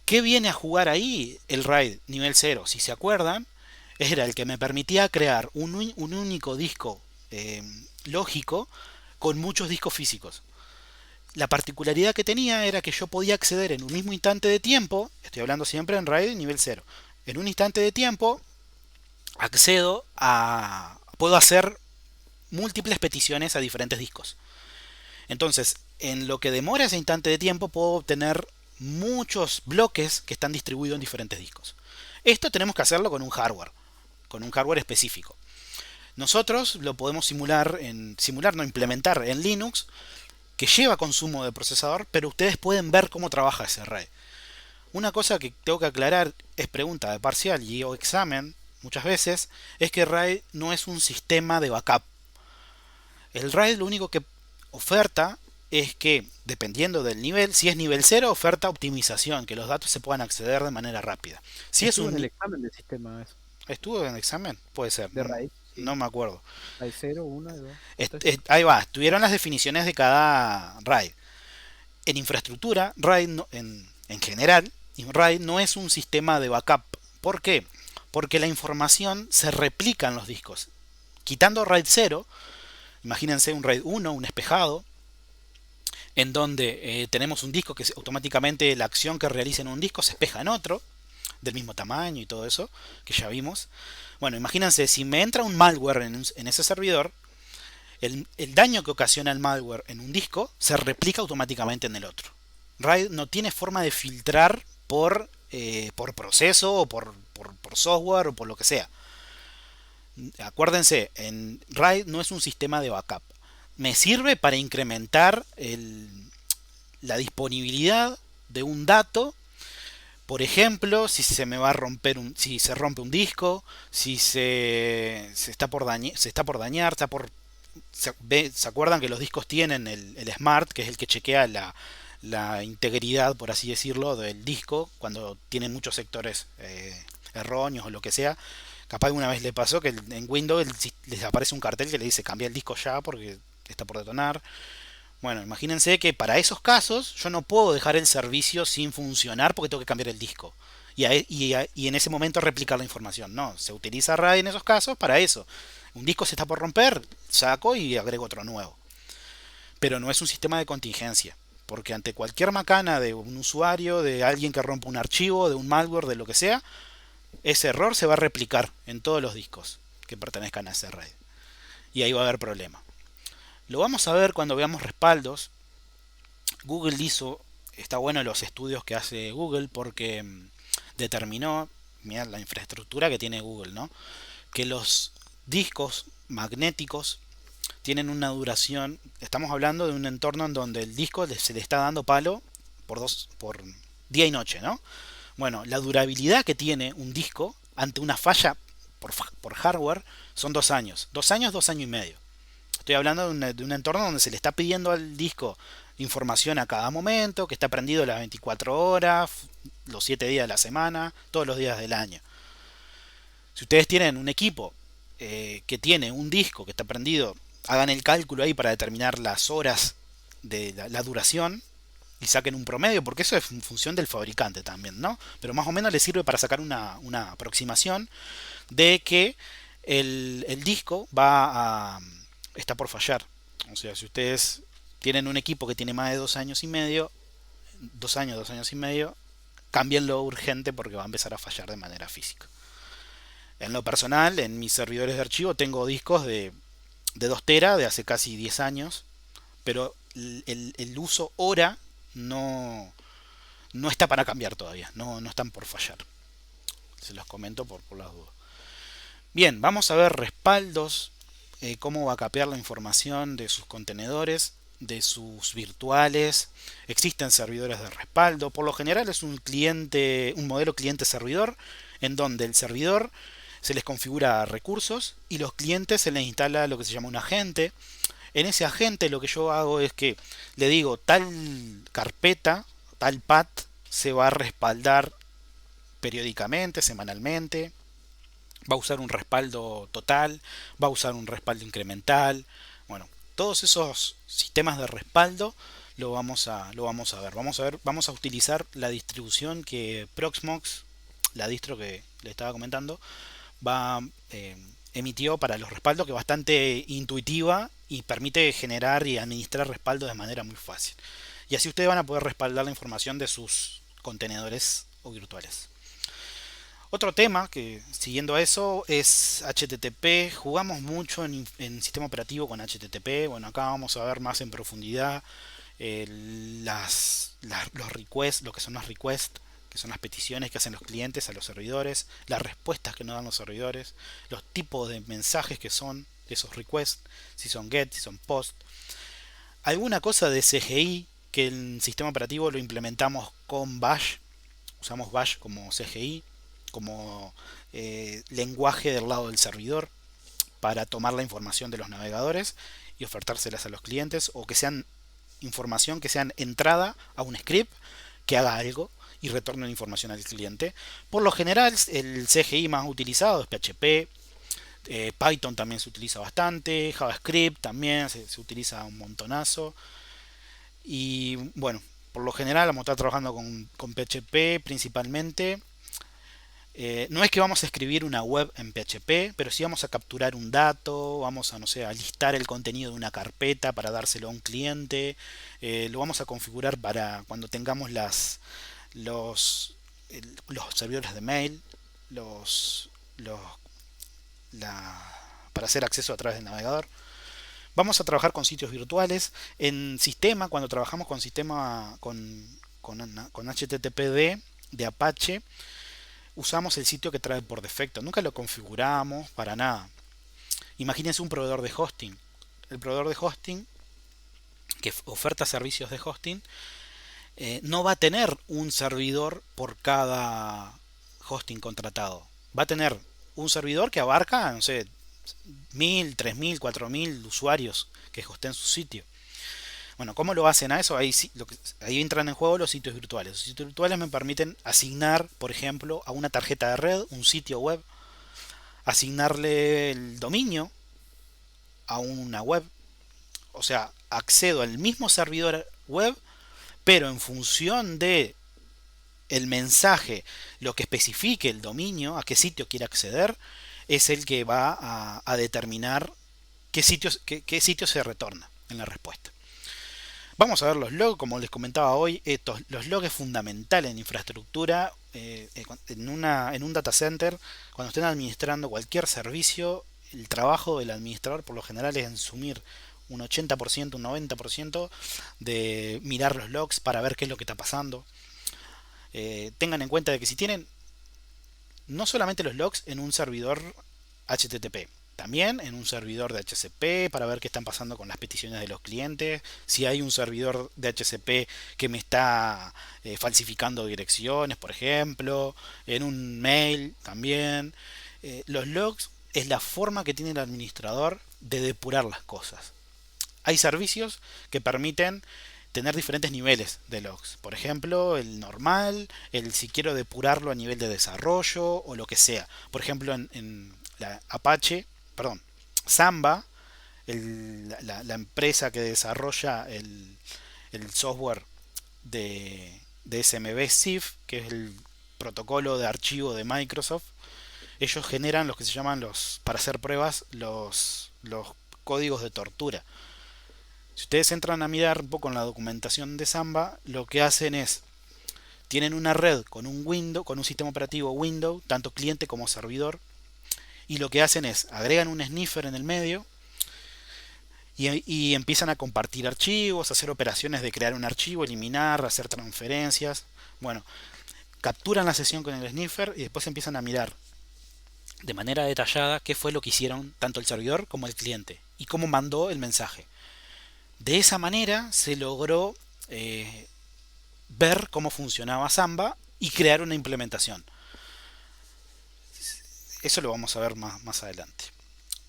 ¿Qué viene a jugar ahí el RAID nivel 0? Si se acuerdan, era el que me permitía crear un único disco lógico con muchos discos físicos. La particularidad que tenía era que yo podía acceder en un mismo instante de tiempo, estoy hablando siempre en RAID nivel 0, en un instante de tiempo puedo hacer múltiples peticiones a diferentes discos. Entonces, en lo que demora ese instante de tiempo puedo obtener muchos bloques que están distribuidos en diferentes discos. Esto tenemos que hacerlo con un hardware específico. Nosotros lo podemos no implementar en Linux, que lleva consumo de procesador, pero ustedes pueden ver cómo trabaja ese RAID. Una cosa que tengo que aclarar, es pregunta de parcial y o examen muchas veces, es que RAID no es un sistema de backup. El RAID lo único que oferta es que, dependiendo del nivel, si es nivel 0, oferta optimización, que los datos se puedan acceder de manera rápida. Si es Estuvo en un... el examen del sistema eso, ¿Estuvo en el examen? Puede ser, de RAID, no sí. me acuerdo. Hay 0, 1, 2, 3. Ahí va, tuvieron las definiciones de cada RAID. En infraestructura, RAID en general, RAID no es un sistema de backup. ¿Por qué? Porque la información se replica en los discos. Quitando RAID 0, imagínense un RAID 1, un espejado, en donde tenemos un disco que automáticamente la acción que realiza en un disco se espeja en otro, del mismo tamaño y todo eso, que ya vimos. Bueno, imagínense, si me entra un malware en ese servidor, el daño que ocasiona el malware en un disco se replica automáticamente en el otro. RAID no tiene forma de filtrar por proceso o por software o por lo que sea. Acuérdense, en RAID no es un sistema de backup. Me sirve para incrementar la disponibilidad de un dato. Por ejemplo, si se me va a romper si se rompe un disco, si se está por dañar, ¿se acuerdan que los discos tienen el Smart, que es el que chequea la integridad, por así decirlo, del disco cuando tiene muchos sectores erróneos o lo que sea. Capaz alguna vez le pasó que en Windows les aparece un cartel que le dice cambia el disco ya porque está por detonar. Bueno, imagínense que para esos casos yo no puedo dejar el servicio sin funcionar porque tengo que cambiar el disco. Y en ese momento replicar la información. No, se utiliza RAID en esos casos para eso. Un disco se está por romper, saco y agrego otro nuevo. Pero no es un sistema de contingencia. Porque ante cualquier macana de un usuario, de alguien que rompa un archivo, de un malware, de lo que sea, ese error se va a replicar en todos los discos que pertenezcan a ese RAID. Y ahí va a haber problema. Lo vamos a ver cuando veamos respaldos. Google está bueno los estudios que hace Google porque determinó, mirá la infraestructura que tiene Google, ¿no? Que los discos magnéticos tienen una duración, estamos hablando de un entorno en donde el disco se le está dando palo por día y noche, ¿no? Bueno, la durabilidad que tiene un disco ante una falla por hardware son 2 años. 2 años, 2 años y medio. Estoy hablando de un entorno donde se le está pidiendo al disco información a cada momento, que está prendido las 24 horas, los 7 días de la semana, todos los días del año. Si ustedes tienen un equipo que tiene un disco que está prendido, hagan el cálculo ahí para determinar las horas de la duración y saquen un promedio, porque eso es en función del fabricante también, ¿no? Pero más o menos les sirve para sacar una aproximación de que el disco está por fallar. O sea, si ustedes tienen un equipo que tiene más de 2 años y medio, 2 años, 2 años y medio, cámbienlo urgente porque va a empezar a fallar de manera física. En lo personal, en mis servidores de archivo tengo discos de 2 teras de hace casi 10 años, pero el uso hora no está para cambiar todavía, no están por fallar. Se los comento por las dudas. Bien, vamos a ver respaldos, cómo va a capear la información de sus contenedores, de sus virtuales. Existen servidores de respaldo. Por lo general es un modelo cliente-servidor, en donde el servidor se les configura recursos y los clientes se les instala lo que se llama un agente. En ese agente lo que yo hago es que le digo tal carpeta, tal path se va a respaldar periódicamente, semanalmente. Va a usar un respaldo total, va a usar un respaldo incremental. Bueno, todos esos sistemas de respaldo lo vamos a ver. Vamos a utilizar la distribución que Proxmox, la distro que le estaba comentando, emitió para los respaldos, que es bastante intuitiva y permite generar y administrar respaldos de manera muy fácil. Y así ustedes van a poder respaldar la información de sus contenedores o virtuales. Otro tema que siguiendo a eso es HTTP. Jugamos mucho en sistema operativo con HTTP. Bueno, acá vamos a ver más en profundidad los requests, lo que son los requests, que son las peticiones que hacen los clientes a los servidores, las respuestas que nos dan los servidores, los tipos de mensajes que son esos requests, si son GET, si son POST. Alguna cosa de CGI que el sistema operativo lo implementamos con Bash. Usamos Bash como CGI, como lenguaje del lado del servidor para tomar la información de los navegadores y ofertárselas a los clientes, o que sean información que sean entrada a un script que haga algo y retorne la información al cliente. Por lo general el CGI más utilizado es PHP, Python también se utiliza bastante, JavaScript también se utiliza un montonazo, y bueno, por lo general vamos a estar trabajando con PHP principalmente. No es que vamos a escribir una web en PHP, pero sí vamos a capturar un dato, vamos a, no sé, a listar el contenido de una carpeta para dárselo a un cliente. Lo vamos a configurar para cuando tengamos los servidores de mail, para hacer acceso a través del navegador. Vamos a trabajar con sitios virtuales. En sistema, cuando trabajamos con sistema con HTTPD de Apache, usamos el sitio que trae por defecto. Nunca lo configuramos para nada. Imagínense un proveedor de hosting. El proveedor de hosting que oferta servicios de hosting no va a tener un servidor por cada hosting contratado. Va a tener un servidor que abarca, no sé, 1000, 3000, 4000 usuarios que hosteen su sitio. Bueno, ¿cómo lo hacen a eso? Ahí entran en juego los sitios virtuales. Los sitios virtuales me permiten asignar, por ejemplo, a una tarjeta de red, un sitio web, asignarle el dominio a una web. O sea, accedo al mismo servidor web, pero en función de el mensaje, lo que especifique el dominio, a qué sitio quiere acceder, es el que va a determinar qué sitio se retorna en la respuesta. Vamos a ver los logs, como les comentaba hoy, los logs es fundamental en infraestructura, en un data center, cuando estén administrando cualquier servicio, el trabajo del administrador por lo general es asumir un 80%, un 90% de mirar los logs para ver qué es lo que está pasando. Tengan en cuenta de que si tienen no solamente los logs en un servidor HTTP, también en un servidor de HCP para ver qué están pasando con las peticiones de los clientes, si hay un servidor de HCP que me está falsificando direcciones, por ejemplo, en un mail también. Los logs es la forma que tiene el administrador de depurar las cosas. Hay servicios que permiten tener diferentes niveles de logs. Por ejemplo, el normal, el si quiero depurarlo a nivel de desarrollo o lo que sea. Por ejemplo, en la Samba, la empresa que desarrolla el software de SMB CIF, que es el protocolo de archivo de Microsoft, ellos generan los que se llaman para hacer pruebas, los códigos de tortura. Si ustedes entran a mirar un poco en la documentación de Samba, lo que hacen es, tienen una red con un sistema operativo Windows, tanto cliente como servidor, y lo que hacen es, agregan un sniffer en el medio y empiezan a compartir archivos, hacer operaciones de crear un archivo, eliminar, hacer transferencias. Bueno, capturan la sesión con el sniffer y después empiezan a mirar de manera detallada qué fue lo que hicieron tanto el servidor como el cliente y cómo mandó el mensaje. De esa manera se logró ver cómo funcionaba Samba y crear una implementación. Eso lo vamos a ver más adelante.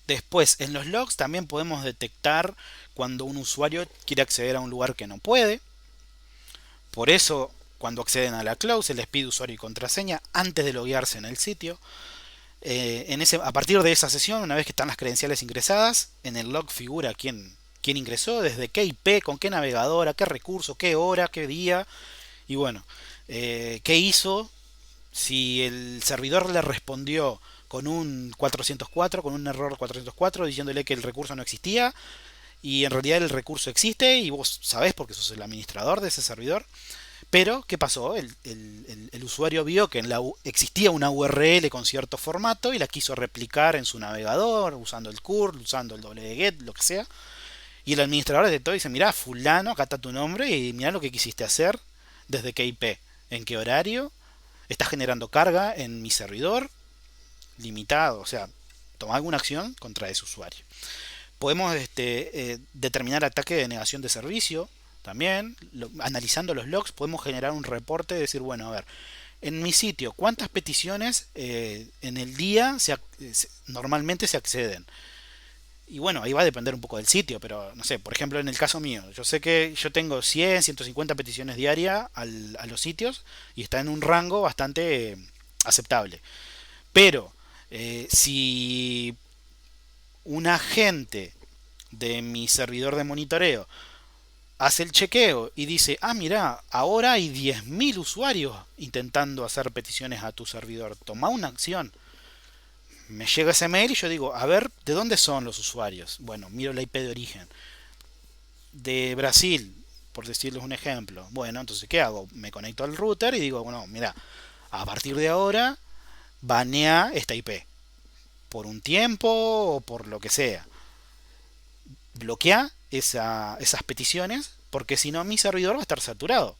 Después, en los logs también podemos detectar cuando un usuario quiere acceder a un lugar que no puede. Por eso, cuando acceden a la cloud, se les pide usuario y contraseña antes de loguearse en el sitio. A partir de esa sesión, una vez que están las credenciales ingresadas, en el log figura quién ingresó, desde qué IP, con qué navegador, a qué recurso, qué hora, qué día. Y bueno, qué hizo, si el servidor le respondió con un 404, con un error 404, diciéndole que el recurso no existía, y en realidad el recurso existe, y vos sabés porque sos el administrador de ese servidor. Pero, ¿qué pasó? El usuario vio que existía una URL con cierto formato y la quiso replicar en su navegador, usando el curl, usando el wget, lo que sea. Y el administrador detectó y dice, mirá, fulano, acá está tu nombre y mirá lo que quisiste hacer, desde qué IP, en qué horario, estás generando carga en mi servidor, limitado, o sea, toma alguna acción contra ese usuario. Podemos determinar ataque de negación de servicio, también, analizando los logs, podemos generar un reporte y decir, bueno, a ver, en mi sitio, ¿cuántas peticiones en el día normalmente se acceden? Y bueno, ahí va a depender un poco del sitio, pero no sé, por ejemplo en el caso mío, yo sé que yo tengo 100, 150 peticiones diarias a los sitios y está en un rango bastante aceptable. Pero si un agente de mi servidor de monitoreo hace el chequeo y dice, ah, mira, ahora hay 10.000 usuarios intentando hacer peticiones a tu servidor, toma una acción. Me llega ese mail y yo digo, a ver, ¿de dónde son los usuarios? Bueno, miro la IP de origen. De Brasil, por decirles un ejemplo. Bueno, entonces, ¿qué hago? Me conecto al router y digo, bueno, mira, a partir de ahora, banea esta IP. Por un tiempo o por lo que sea. Bloquea esas peticiones, porque si no, mi servidor va a estar saturado.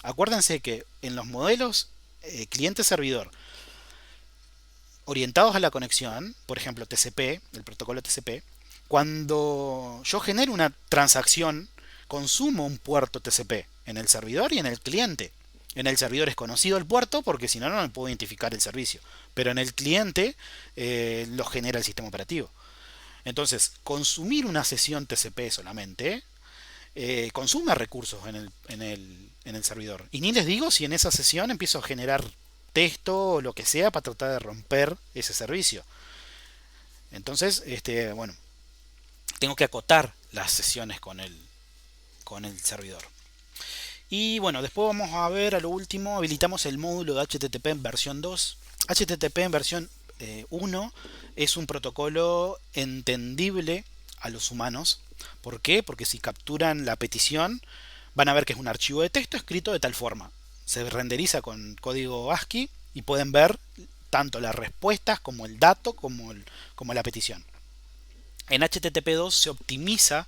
Acuérdense que en los modelos cliente-servidor, orientados a la conexión, por ejemplo TCP, el protocolo TCP, cuando yo genero una transacción, consumo un puerto TCP en el servidor y en el cliente. En el servidor es conocido el puerto porque si no, no me puedo identificar el servicio. Pero en el cliente lo genera el sistema operativo. Entonces, consumir una sesión TCP solamente consume recursos en el servidor. Y ni les digo si en esa sesión empiezo a generar texto o lo que sea para tratar de romper ese servicio. Entonces, bueno, tengo que acotar las sesiones con el servidor. Y bueno, después vamos a ver a lo último, habilitamos el módulo de HTTP en versión 2. HTTP en versión 1 es un protocolo entendible a los humanos. ¿Por qué? Porque si capturan la petición van a ver que es un archivo de texto escrito de tal forma. Se renderiza con código ASCII y pueden ver tanto las respuestas como el dato como la petición. En HTTP2 se optimiza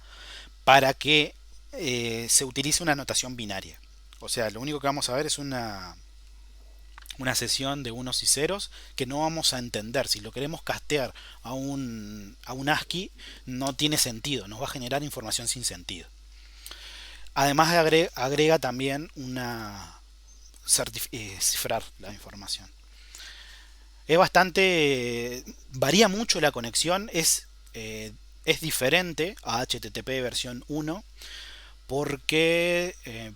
para que se utilice una notación binaria. O sea, lo único que vamos a ver es una sesión de unos y ceros que no vamos a entender. Si lo queremos castear a un ASCII no tiene sentido, nos va a generar información sin sentido. Además agrega también cifrar la información. Es bastante, varía mucho la conexión, es diferente a HTTP versión 1 porque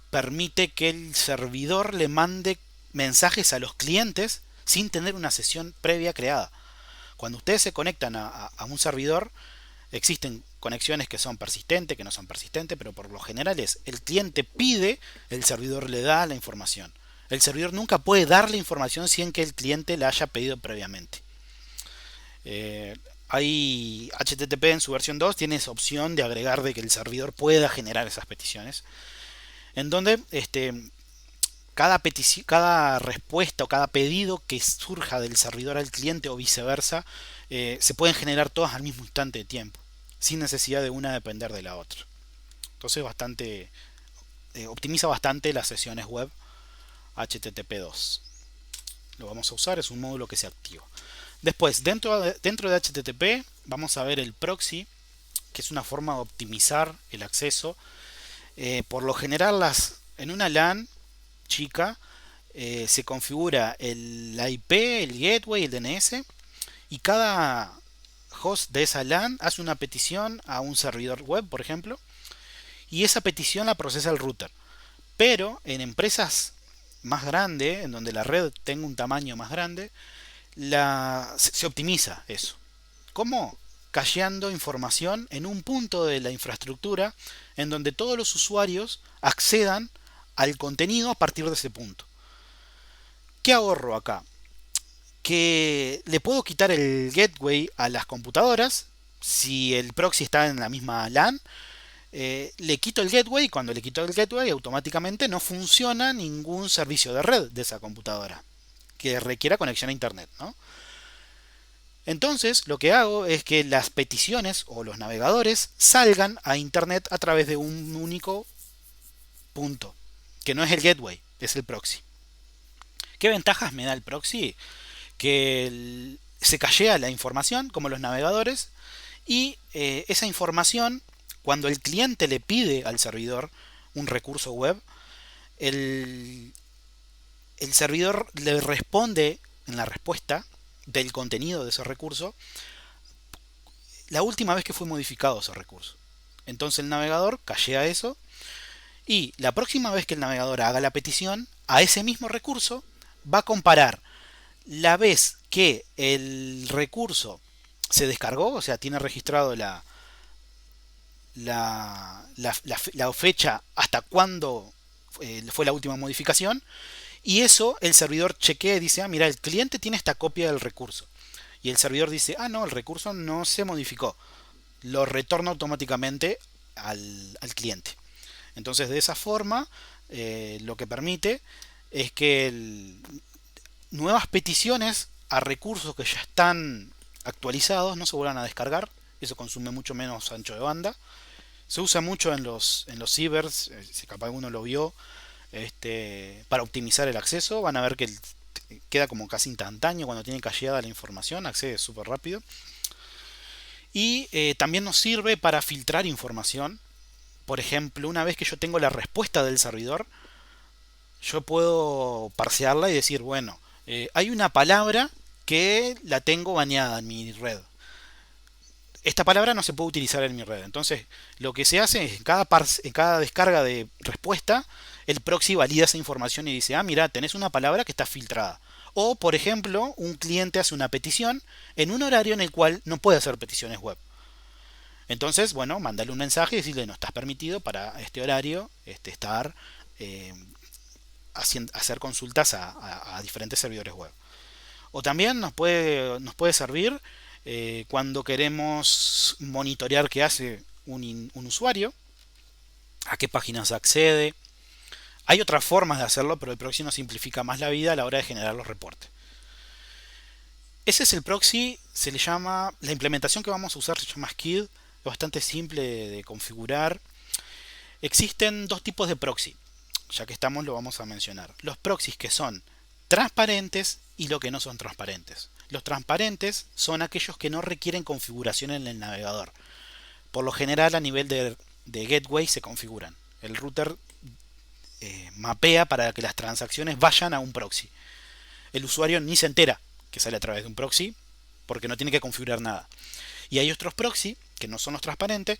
permite que el servidor le mande mensajes a los clientes sin tener una sesión previa creada. Cuando ustedes se conectan a un servidor, existen conexiones que son persistentes, que no son persistentes, pero por lo general es el cliente pide, el servidor le da la información. El servidor nunca puede darle información sin que el cliente la haya pedido previamente. Hay HTTP en su versión 2 tiene esa opción de agregar de que el servidor pueda generar esas peticiones, en donde cada respuesta o cada pedido que surja del servidor al cliente o viceversa se pueden generar todas al mismo instante de tiempo, sin necesidad de una depender de la otra. Entonces optimiza bastante las sesiones web HTTP2. Lo vamos a usar, es un módulo que se activa. Después, dentro de HTTP vamos a ver el proxy, que es una forma de optimizar el acceso. Por lo general en una LAN chica se configura el IP, el gateway, el DNS, y cada host de esa LAN hace una petición a un servidor web, por ejemplo, y esa petición la procesa el router. Pero en empresas más grandes, en donde la red tenga un tamaño más grande, se optimiza eso. ¿Cómo? Cacheando información en un punto de la infraestructura en donde todos los usuarios accedan al contenido a partir de ese punto. ¿Qué ahorro acá? Que le puedo quitar el gateway a las computadoras. Si el proxy está en la misma LAN, le quito el gateway. Cuando le quito el gateway, automáticamente no funciona ningún servicio de red de esa computadora que requiera conexión a internet, ¿no? Entonces lo que hago es que las peticiones o los navegadores salgan a internet a través de un único punto, que no es el gateway, es el proxy. ¿Qué ventajas me da el proxy? Que se cachea la información como los navegadores, y esa información, cuando el cliente le pide al servidor un recurso web, el servidor le responde en la respuesta del contenido de ese recurso la última vez que fue modificado ese recurso. Entonces el navegador cachea eso, y la próxima vez que el navegador haga la petición a ese mismo recurso, va a comparar la vez que el recurso se descargó, o sea, tiene registrado la fecha hasta cuándo fue la última modificación, y eso el servidor chequea y dice, mira, el cliente tiene esta copia del recurso. Y el servidor dice, no, el recurso no se modificó. Lo retorna automáticamente al cliente. Entonces, de esa forma, lo que permite es que nuevas peticiones a recursos que ya están actualizados no se vuelvan a descargar. Eso consume mucho menos ancho de banda. Se usa mucho en los cibers, si capaz alguno lo vio, para optimizar el acceso. Van a ver que queda como casi instantáneo cuando tiene cacheada la información, accede súper rápido. Y también nos sirve para filtrar información. Por ejemplo, una vez que yo tengo la respuesta del servidor, yo puedo parsearla y decir, bueno, hay una palabra que la tengo bañada en mi red. esta palabra no se puede utilizar en mi red. Entonces, lo que se hace es en cada descarga de respuesta, el proxy valida esa información y dice, ah, mira, tenés una palabra que está filtrada. O, por ejemplo, un cliente hace una petición en un horario en el cual no puede hacer peticiones web. Entonces, bueno, mándale un mensaje y decirle, no estás permitido para este horario estar eh, hacer consultas a diferentes servidores web. O también nos puede servir cuando queremos monitorear qué hace un usuario, a qué páginas accede. Hay otras formas de hacerlo, pero el proxy nos simplifica más la vida a la hora de generar los reportes. Ese es el proxy, se le llama, la implementación que vamos a usar se llama Skid, es bastante simple de configurar. Existen dos tipos de proxy, ya que estamos lo vamos a mencionar. Los proxies que son transparentes y lo que no son transparentes. Los transparentes son aquellos que no requieren configuración en el navegador. Por lo general a nivel de gateway se configuran. El router mapea para que las transacciones vayan a un proxy. El usuario ni se entera que sale a través de un proxy porque no tiene que configurar nada. Y hay otros proxy que no son los transparentes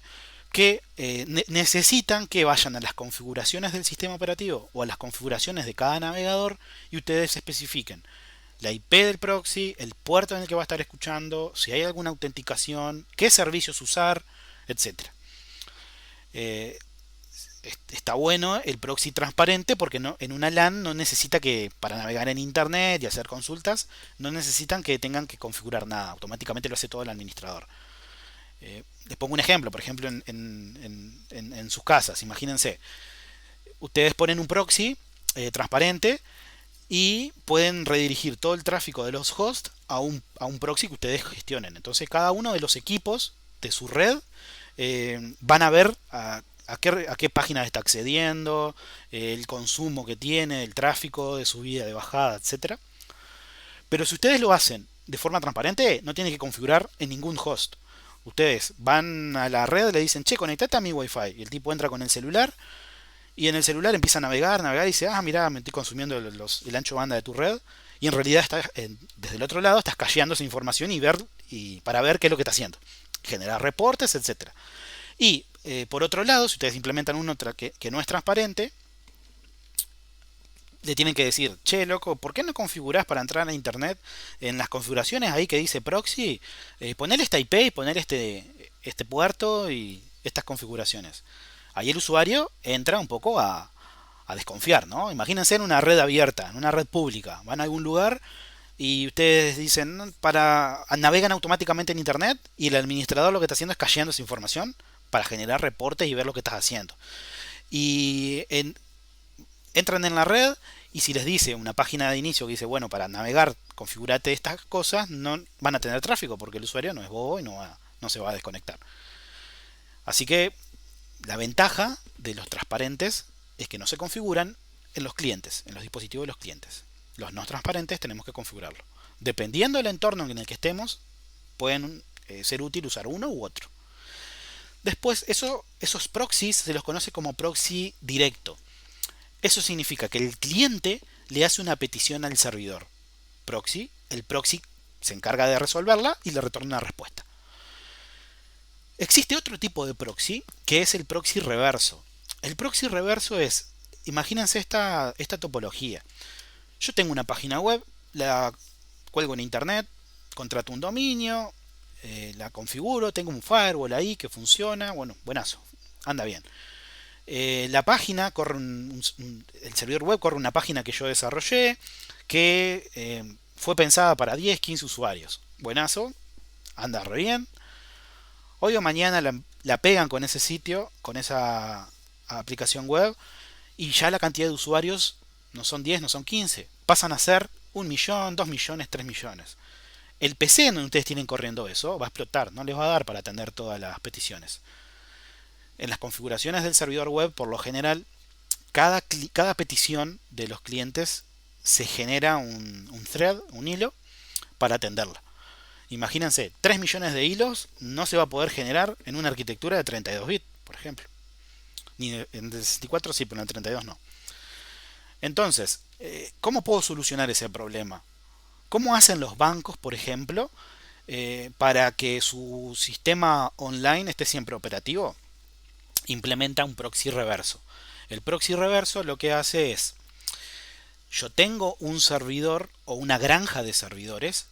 que necesitan que vayan a las configuraciones del sistema operativo o a las configuraciones de cada navegador y ustedes especifiquen la IP del proxy, el puerto en el que va a estar escuchando, si hay alguna autenticación, qué servicios usar, etc. Está bueno el proxy transparente porque en una LAN no necesita que para navegar en internet y hacer consultas no necesitan que tengan que configurar nada, automáticamente lo hace todo el administrador. Les pongo un ejemplo, por ejemplo en sus casas, imagínense, ustedes ponen un proxy transparente y pueden redirigir todo el tráfico de los hosts a un proxy que ustedes gestionen. Entonces cada uno de los equipos de su red van a ver a qué página está accediendo, el consumo que tiene, el tráfico de subida, de bajada, etcétera. Pero si ustedes lo hacen de forma transparente, no tienen que configurar en ningún host. Ustedes van a la red, le dicen, che, conectate a mi wifi. Y el tipo entra con el celular y en el celular empieza a navegar y dice, ah, mira, me estoy consumiendo el ancho banda de tu red. Y en realidad desde el otro lado estás cacheando esa información para ver qué es lo que está haciendo. Generar reportes, etcétera. Y por otro lado, si ustedes implementan uno que no es transparente, le tienen que decir, che, loco, ¿por qué no configurás para entrar a internet en las configuraciones ahí que dice proxy? Poner esta IP y poner este puerto y estas configuraciones. Ahí el usuario entra un poco a desconfiar, ¿no? Imagínense en una red abierta, en una red pública. Van a algún lugar y ustedes dicen, navegan automáticamente en internet y el administrador lo que está haciendo es cacheando esa información para generar reportes y ver lo que estás haciendo. Y entran en la red y si les dice una página de inicio que dice, bueno, para navegar configurate estas cosas, no van a tener tráfico porque el usuario no es bobo y no se va a desconectar. Así que la ventaja de los transparentes es que no se configuran en los clientes, en los dispositivos de los clientes. Los no transparentes tenemos que configurarlo. Dependiendo del entorno en el que estemos, pueden ser útil usar uno u otro. Después, esos proxies se los conoce como proxy directo. Eso significa que el cliente le hace una petición al servidor proxy, el proxy se encarga de resolverla y le retorna una respuesta. Existe otro tipo de proxy que es el proxy reverso. El proxy reverso es, imagínense esta topología. Yo tengo una página web, la cuelgo en internet, contrato un dominio, la configuro, tengo un firewall ahí que funciona, bueno, buenazo, anda bien. La página corre el servidor web corre una página que yo desarrollé que fue pensada para 10, 15 usuarios. Buenazo, anda re bien. Hoy o mañana la pegan con ese sitio, con esa aplicación web y ya la cantidad de usuarios no son 10, no son 15. Pasan a ser 1 millón, 2 millones, 3 millones. El PC donde ustedes tienen corriendo eso va a explotar, no les va a dar para atender todas las peticiones. En las configuraciones del servidor web, por lo general, cada petición de los clientes se genera un thread, un hilo, para atenderla. Imagínense, 3 millones de hilos no se va a poder generar en una arquitectura de 32 bits, por ejemplo. Ni en 64 sí, pero en el 32 no. Entonces, ¿cómo puedo solucionar ese problema? ¿Cómo hacen los bancos, por ejemplo, para que su sistema online esté siempre operativo, implementa un proxy reverso. El proxy reverso lo que hace es, yo tengo un servidor o una granja de servidores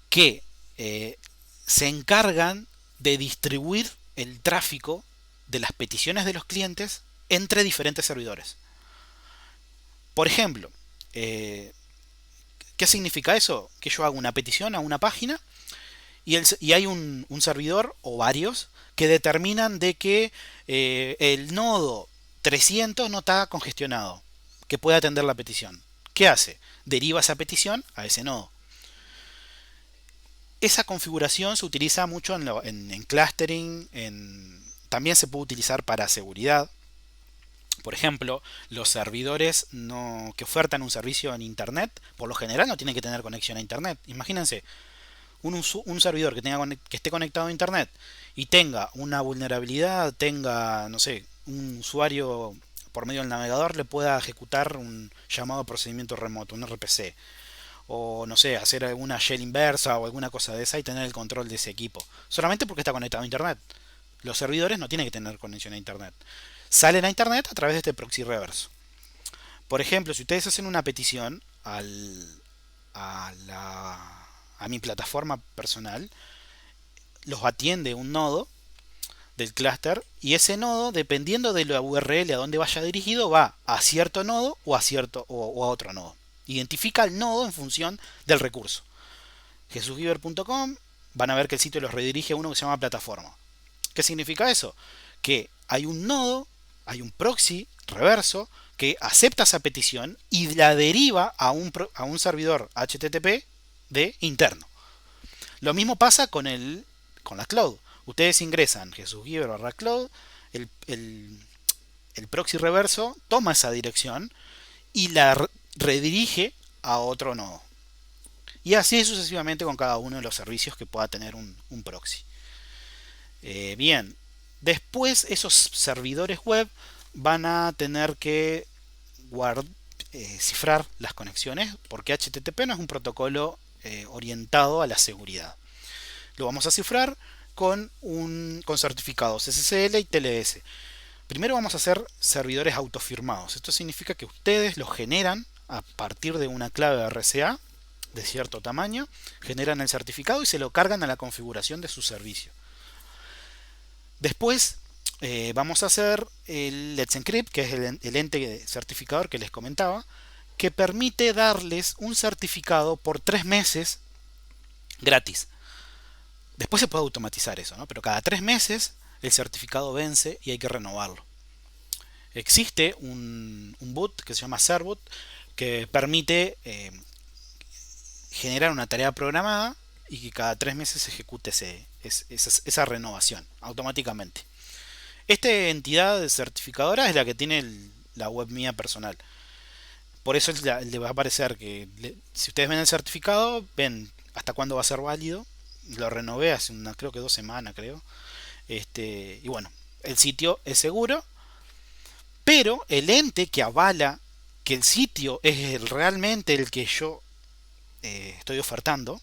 que se encargan de distribuir el tráfico de las peticiones de los clientes entre diferentes servidores. Por ejemplo, ¿qué significa eso? Que yo hago una petición a una página y hay un servidor o varios que determinan de que el nodo 300 no está congestionado, que puede atender la petición. ¿Qué hace? Deriva esa petición a ese nodo. Esa configuración se utiliza mucho en clustering, también se puede utilizar para seguridad. Por ejemplo, los servidores que ofertan un servicio en Internet, por lo general no tienen que tener conexión a Internet. Imagínense, un servidor que esté conectado a Internet y tenga una vulnerabilidad, tenga, no sé, un usuario por medio del navegador le pueda ejecutar un llamado procedimiento remoto, un RPC, o no sé, hacer alguna shell inversa o alguna cosa de esa y tener el control de ese equipo, solamente porque está conectado a Internet. Los servidores no tienen que tener conexión a Internet. Salen a Internet a través de este proxy reverso. Por ejemplo, si ustedes hacen una petición a mi plataforma personal, los atiende un nodo del clúster y ese nodo, dependiendo de la URL a donde vaya dirigido, va a cierto nodo o a otro nodo. Identifica el nodo en función del recurso. jesusgiver.com, van a ver que el sitio los redirige a uno que se llama plataforma. ¿Qué significa eso? Que hay un nodo, hay un proxy reverso que acepta esa petición y la deriva a un servidor HTTP de interno. Lo mismo pasa con la cloud. Ustedes ingresan jesusgiver.cloud, el proxy reverso toma esa dirección y la redirige a otro nodo. Y así sucesivamente con cada uno de los servicios que pueda tener un proxy. Bien, después esos servidores web van a tener que cifrar las conexiones, porque HTTP no es un protocolo orientado a la seguridad. Lo vamos a cifrar con certificados SSL y TLS. Primero vamos a hacer servidores autofirmados. Esto significa que ustedes los generan a partir de una clave RCA de cierto tamaño, generan el certificado y se lo cargan a la configuración de su servicio. Después vamos a hacer el Let's Encrypt, que es el ente certificador que les comentaba, que permite darles un certificado por 3 meses gratis. Después se puede automatizar eso, ¿no? Pero cada 3 meses el certificado vence y hay que renovarlo. Existe un boot que se llama Serboot que permite generar una tarea programada y que cada 3 meses se ejecute esa renovación automáticamente. Esta entidad certificadora es la que tiene la web mía personal. Por eso le va a aparecer que si ustedes ven el certificado, ven hasta cuándo va a ser válido. Lo renové hace creo que 2 semanas, creo. Y bueno, el sitio es seguro, pero el ente que avala que el sitio es realmente el que yo estoy ofertando,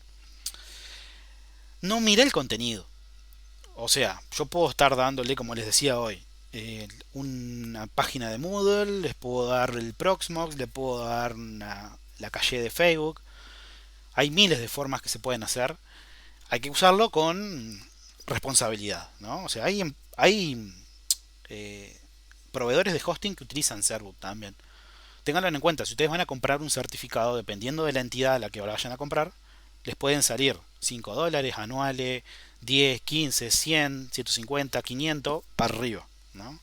no mira el contenido. O sea, yo puedo estar dándole, como les decía hoy, una página de Moodle, les puedo dar el Proxmox, les puedo dar la caché de Facebook. Hay miles de formas que se pueden hacer. Hay que usarlo con responsabilidad, ¿no? O sea, hay proveedores de hosting que utilizan Serboot también. Ténganlo en cuenta, si ustedes van a comprar un certificado, dependiendo de la entidad a la que vayan a comprar, les pueden salir $5 anuales, 10, 15, 100, 150, 500 para arriba, ¿no?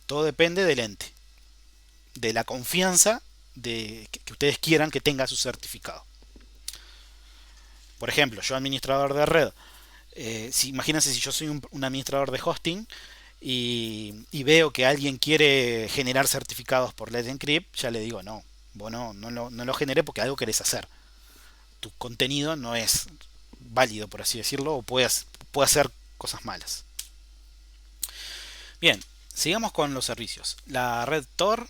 Todo depende del ente, de la confianza que ustedes quieran que tenga su certificado. Por ejemplo, yo administrador de red, imagínense si yo soy un administrador de hosting y veo que alguien quiere generar certificados por Let's Encrypt, ya le digo, no, vos no lo generé porque algo querés hacer. Tu contenido no es válido, por así decirlo, o puede hacer cosas malas. Bien, sigamos con los servicios. La red Tor,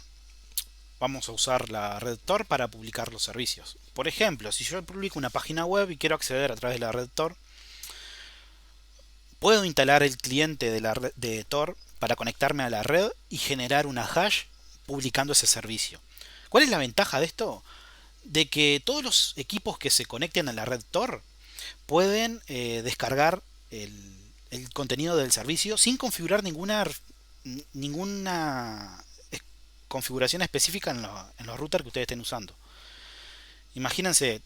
vamos a usar la red Tor para publicar los servicios. Por ejemplo, si yo publico una página web y quiero acceder a través de la red Tor, puedo instalar el cliente de la red de Tor para conectarme a la red y generar una hash publicando ese servicio. ¿Cuál es la ventaja de esto? De que todos los equipos que se conecten a la red Tor pueden descargar el contenido del servicio sin configurar ninguna configuración específica en los routers que ustedes estén usando. Imagínense,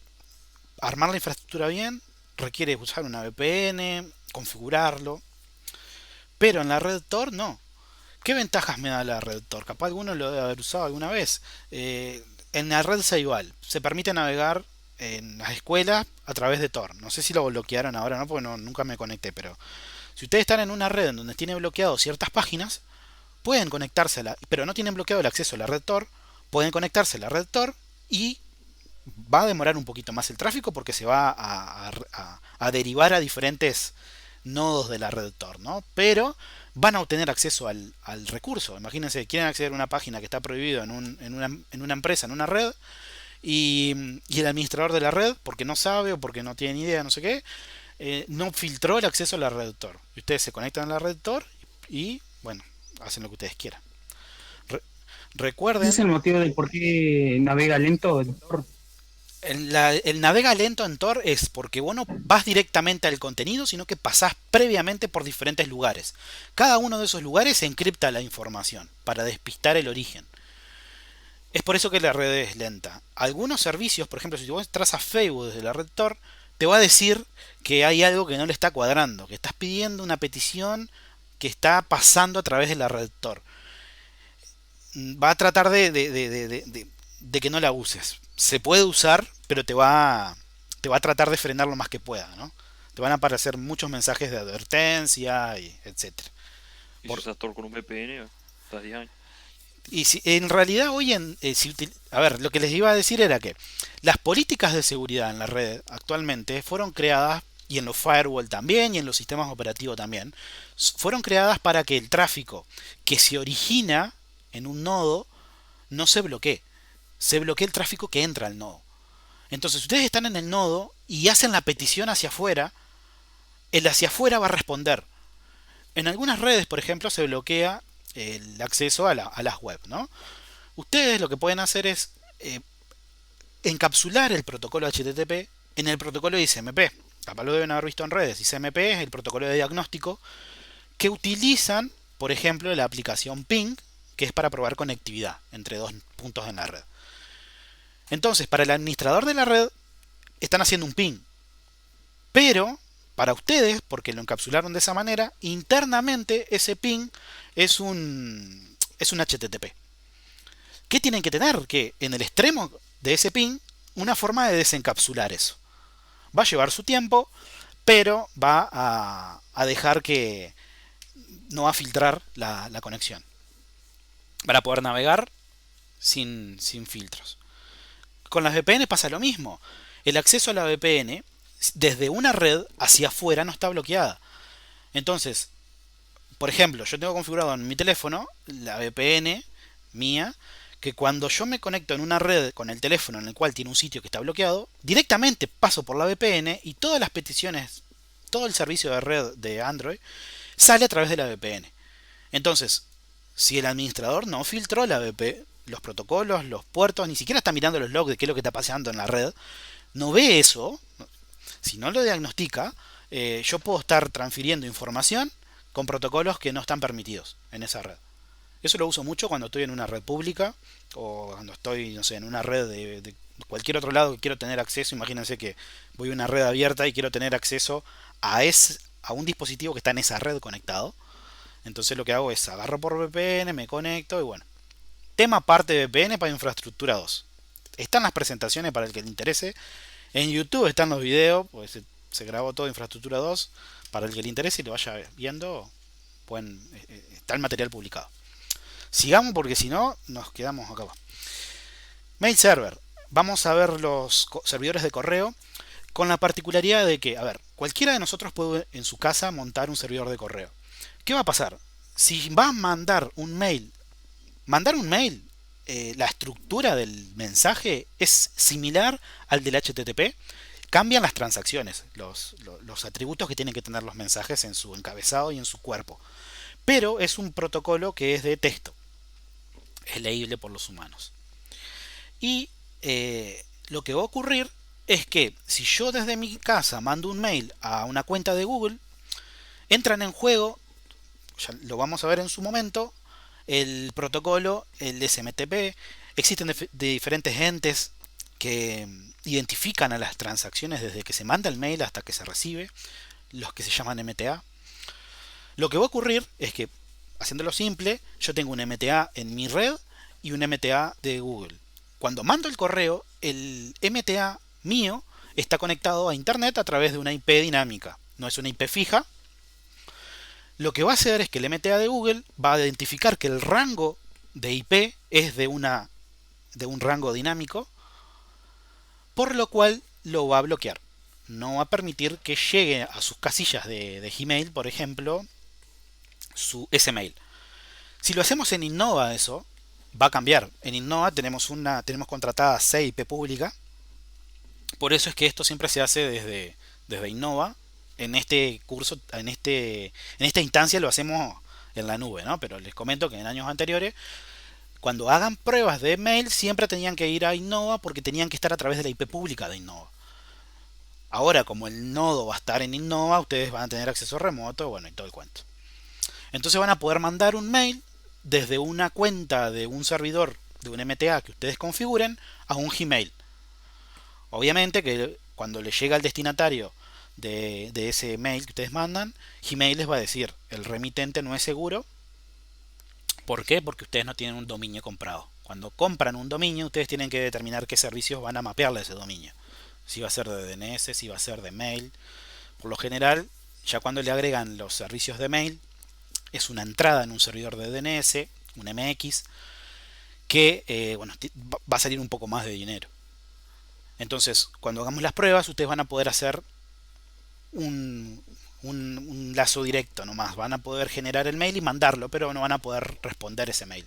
armar la infraestructura bien requiere usar una VPN, configurarlo, pero en la red Tor no. ¿Qué ventajas me da la red Tor? Capaz alguno lo debe haber usado alguna vez. En la red Ceibal se permite navegar en las escuelas a través de Tor. No sé si lo bloquearon ahora, no, porque nunca me conecté, pero si ustedes están en una red en donde tiene bloqueado ciertas páginas, pueden conectarse pero no tienen bloqueado el acceso a la red Tor, pueden conectarse a la red Tor y va a demorar un poquito más el tráfico porque se va a derivar a diferentes nodos de la red Tor, ¿no? Pero van a obtener acceso al recurso. Imagínense, quieren acceder a una página que está prohibido en una empresa, en una red, y el administrador de la red, porque no sabe o porque no tiene ni idea, no sé qué, no filtró el acceso a la red Tor. Y ustedes se conectan a la red Tor y, bueno, hacen lo que ustedes quieran. Recuerden... ¿Ese es el motivo de por qué navega lento el Tor? El navega lento en Tor es porque vos no vas directamente al contenido, sino que pasás previamente por diferentes lugares. Cada uno de esos lugares encripta la información para despistar el origen. Es por eso que la red es lenta. Algunos servicios, por ejemplo, si vos entras a Facebook desde la red Tor, te va a decir que hay algo que no le está cuadrando, que estás pidiendo una petición que está pasando a través de la red Tor. Va a tratar de que no la uses. Se puede usar, pero te va a tratar de frenar lo más que pueda, ¿no? Te van a aparecer muchos mensajes de advertencia, y etcétera. ¿Y si usas Tor con un VPN? Estás 10 años. Y si, en realidad hoy a ver, lo que les iba a decir era que las políticas de seguridad en la red actualmente fueron creadas, y en los firewall también, y en los sistemas operativos también, fueron creadas para que el tráfico que se origina en un nodo no se bloquee. Se bloquea el tráfico que entra al nodo. Entonces, si ustedes están en el nodo y hacen la petición hacia afuera, el hacia afuera va a responder. En algunas redes, por ejemplo, se bloquea el acceso a las web, ¿no? Ustedes lo que pueden hacer es encapsular el protocolo HTTP en el protocolo de ICMP. Capaz lo deben haber visto en redes. ICMP es el protocolo de diagnóstico que utilizan, por ejemplo, la aplicación Ping, que es para probar conectividad entre dos puntos en la red. Entonces, para el administrador de la red, están haciendo un ping. Pero, para ustedes, porque lo encapsularon de esa manera, internamente ese ping es un HTTP. ¿Qué tienen que tener? Que en el extremo de ese ping, una forma de desencapsular eso. Va a llevar su tiempo, pero va a dejar que no va a filtrar la conexión. Para poder navegar sin filtros. Con las VPN pasa lo mismo. El acceso a la VPN desde una red hacia afuera no está bloqueada. Entonces, por ejemplo, yo tengo configurado en mi teléfono la VPN mía, que cuando yo me conecto en una red con el teléfono en el cual tiene un sitio que está bloqueado, directamente paso por la VPN y todas las peticiones, todo el servicio de red de Android sale a través de la VPN. Entonces, si el administrador no filtró la VPN, los protocolos, los puertos, ni siquiera está mirando los logs de qué es lo que está pasando en la red, no ve eso, si no lo diagnostica, yo puedo estar transfiriendo información con protocolos que no están permitidos en esa red. Eso lo uso mucho cuando estoy en una red pública o cuando estoy, no sé, en una red de cualquier otro lado que quiero tener acceso. Imagínense que voy a una red abierta y quiero tener acceso a un dispositivo que está en esa red conectado. Entonces lo que hago es agarro por VPN, me conecto y bueno. Tema aparte de VPN para infraestructura 2. Están las presentaciones para el que le interese. En YouTube están los videos, pues se grabó todo infraestructura 2. Para el que le interese y lo vaya viendo, está el material publicado. Sigamos porque si no, nos quedamos acá. Mail server. Vamos a ver los servidores de correo con la particularidad de que, a ver, cualquiera de nosotros puede en su casa montar un servidor de correo. ¿Qué va a pasar? Si va a mandar un mail la estructura del mensaje es similar al del HTTP. Cambian las transacciones, los atributos que tienen que tener los mensajes en su encabezado y en su cuerpo. Pero es un protocolo que es de texto. Es leíble por los humanos. Y lo que va a ocurrir es que si yo desde mi casa mando un mail a una cuenta de Google, entran en juego, ya lo vamos a ver en su momento, el protocolo, el SMTP. Existen de diferentes entes que identifican a las transacciones desde que se manda el mail hasta que se recibe, los que se llaman MTA. Lo que va a ocurrir es que, haciéndolo simple, yo tengo un MTA en mi red y un MTA de Google. Cuando mando el correo, el MTA mío está conectado a Internet a través de una IP dinámica. No es una IP fija. Lo que va a hacer es que el MTA de Google va a identificar que el rango de IP es de un rango dinámico, por lo cual lo va a bloquear. No va a permitir que llegue a sus casillas de Gmail, por ejemplo, ese mail. Si lo hacemos en Innova, eso va a cambiar. En Innova tenemos contratada 6 IP pública. Por eso es que esto siempre se hace desde Innova. En este curso, en esta instancia lo hacemos en la nube, ¿no? Pero les comento que en años anteriores, cuando hagan pruebas de mail, siempre tenían que ir a Innova porque tenían que estar a través de la IP pública de Innova. Ahora, como el nodo va a estar en Innova, ustedes van a tener acceso remoto, bueno, y todo el cuento. Entonces van a poder mandar un mail desde una cuenta de un servidor de un MTA que ustedes configuren a un Gmail. Obviamente que cuando le llega al destinatario de ese mail que ustedes mandan, Gmail les va a decir: el remitente no es seguro. ¿Por qué? Porque ustedes no tienen un dominio comprado. Cuando compran un dominio, ustedes tienen que determinar qué servicios van a mapearle a ese dominio. Si va a ser de DNS, si va a ser de mail. Por lo general, ya cuando le agregan los servicios de mail, es una entrada en un servidor de DNS, un MX, que va a salir un poco más de dinero. Entonces, cuando hagamos las pruebas, ustedes van a poder hacer un lazo directo nomás. Van a poder generar el mail y mandarlo, pero no van a poder responder ese mail.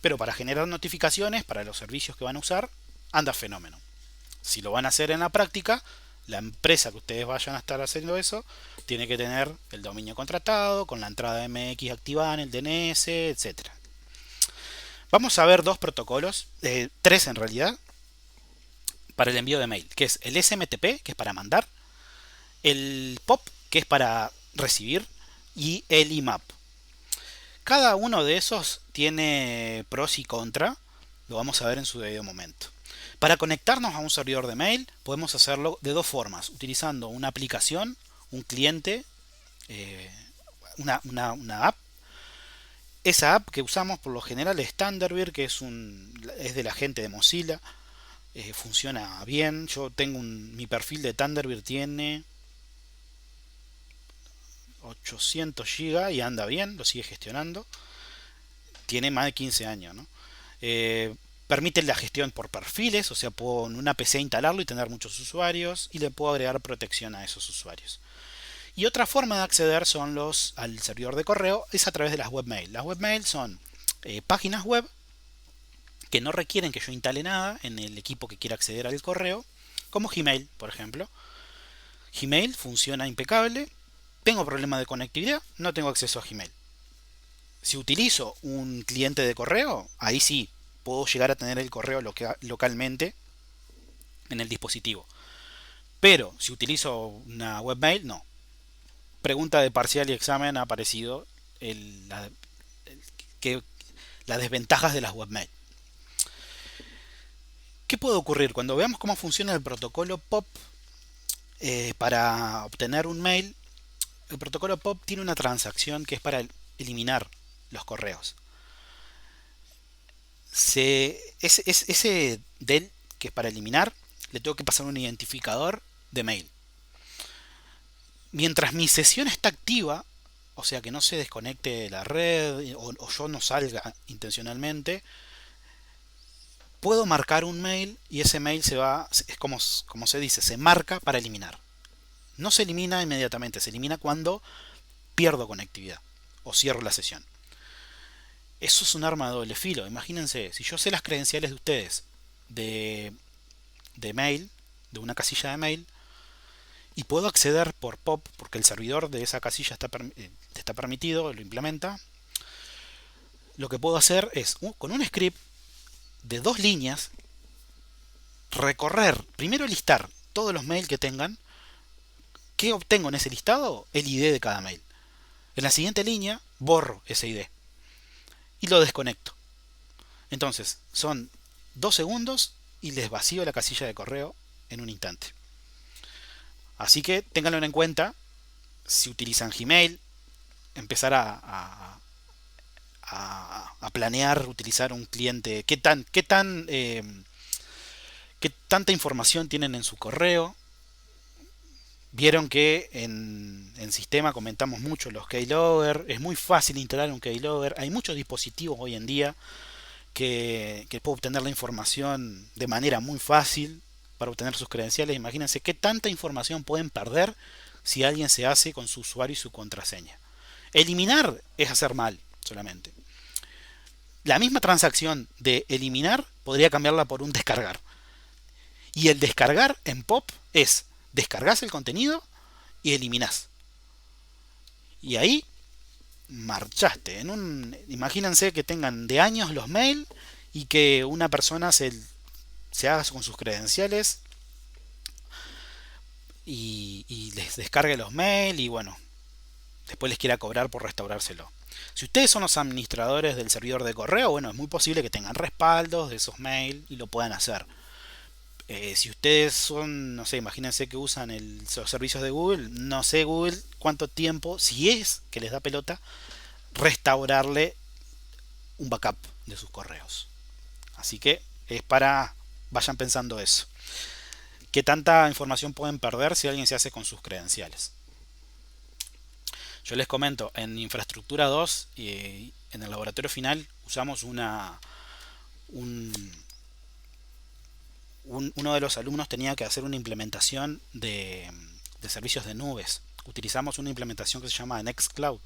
Pero para generar notificaciones para los servicios que van a usar, anda fenómeno. Si lo van a hacer en la práctica, la empresa que ustedes vayan a estar haciendo eso tiene que tener el dominio contratado, con la entrada MX activada en el DNS, etc. Vamos a ver dos protocolos, tres en realidad, para el envío de mail, que es el SMTP, que es para mandar, el POP, que es para recibir, y el IMAP. Cada uno de esos tiene pros y contras, lo vamos a ver en su debido momento. Para conectarnos a un servidor de mail podemos hacerlo de dos formas, utilizando una aplicación, un cliente, una app. Esa app que usamos por lo general es Thunderbird, que es de la gente de Mozilla. Funciona bien. Yo tengo mi perfil de Thunderbird tiene 800 GB y anda bien, lo sigue gestionando. Tiene más de 15 años, ¿no? Permite la gestión por perfiles, o sea, puedo en una PC instalarlo y tener muchos usuarios, y le puedo agregar protección a esos usuarios. Y otra forma de acceder al servidor de correo es a través de las webmail. Las webmail son páginas web que no requieren que yo instale nada en el equipo que quiera acceder al correo, como Gmail, por ejemplo. Gmail funciona impecable. Tengo problema de conectividad, no tengo acceso a Gmail. Si utilizo un cliente de correo, ahí sí puedo llegar a tener el correo localmente en el dispositivo. Pero si utilizo una webmail, no. Pregunta de parcial y examen ha aparecido las desventajas de las webmail. ¿Qué puede ocurrir? Cuando veamos cómo funciona el protocolo POP para obtener un mail, el protocolo POP tiene una transacción que es para eliminar los correos. Ese del que es para eliminar, le tengo que pasar un identificador de mail. Mientras mi sesión está activa, o sea que no se desconecte de la red o yo no salga intencionalmente, puedo marcar un mail y ese mail es como se dice, se marca para eliminar. No se elimina inmediatamente, se elimina cuando pierdo conectividad o cierro la sesión. Eso es un arma de doble filo. Imagínense, si yo sé las credenciales de ustedes de, de mail, de una casilla de mail, y puedo acceder por POP, porque el servidor de esa casilla está permitido, lo implementa, lo que puedo hacer es, con un script de 2 líneas, recorrer, primero listar todos los mails que tengan. ¿Qué obtengo en ese listado? El ID de cada mail. En la siguiente línea borro ese ID y lo desconecto. Entonces son 2 segundos y les vacío la casilla de correo en un instante. Así que ténganlo en cuenta si utilizan Gmail, empezar a planear utilizar un cliente, qué tanta información tienen en su correo. Vieron que en sistema comentamos mucho los keylogger, es muy fácil instalar un keylogger, hay muchos dispositivos hoy en día que pueden obtener la información de manera muy fácil para obtener sus credenciales. Imagínense qué tanta información pueden perder si alguien se hace con su usuario y su contraseña. Eliminar es hacer mal solamente. La misma transacción de eliminar podría cambiarla por un descargar. Y el descargar en POP es descargas el contenido y eliminás. Y ahí marchaste. Imagínense que tengan de años los mails y que una persona se haga con sus credenciales y les descargue los mails y bueno, después les quiera cobrar por restaurárselo. Si ustedes son los administradores del servidor de correo, bueno, es muy posible que tengan respaldos de esos mails y lo puedan hacer. Si ustedes son, no sé, imagínense que usan los servicios de Google, no sé Google cuánto tiempo, si es que les da pelota, restaurarle un backup de sus correos. Así que vayan pensando eso. ¿Qué tanta información pueden perder si alguien se hace con sus credenciales? Yo les comento, en Infraestructura 2 y en el laboratorio final usamos uno de los alumnos tenía que hacer una implementación de servicios de nubes. Utilizamos una implementación que se llama Nextcloud.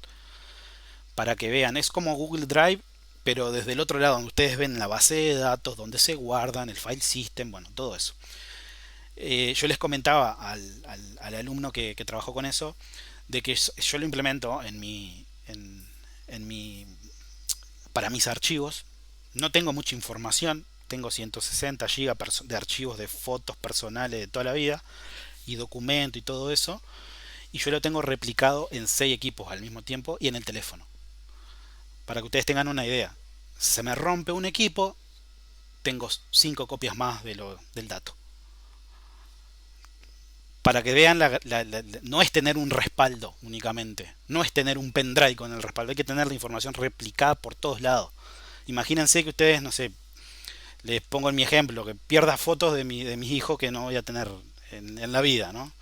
Para que vean, es como Google Drive, pero desde el otro lado, donde ustedes ven la base de datos, donde se guardan, el file system, bueno, todo eso. Yo les comentaba al alumno que trabajó con eso, de que yo lo implemento para mis archivos. No tengo mucha información. Tengo 160 GB de archivos de fotos personales de toda la vida y documento y todo eso. Y yo lo tengo replicado en 6 equipos al mismo tiempo y en el teléfono. Para que ustedes tengan una idea. Se me rompe un equipo, tengo 5 copias más del dato. Para que vean, no es tener un respaldo únicamente. No es tener un pendrive con el respaldo. Hay que tener la información replicada por todos lados. Imagínense que ustedes, no sé, les pongo en mi ejemplo, que pierda fotos de mis hijos que no voy a tener en la vida, ¿no?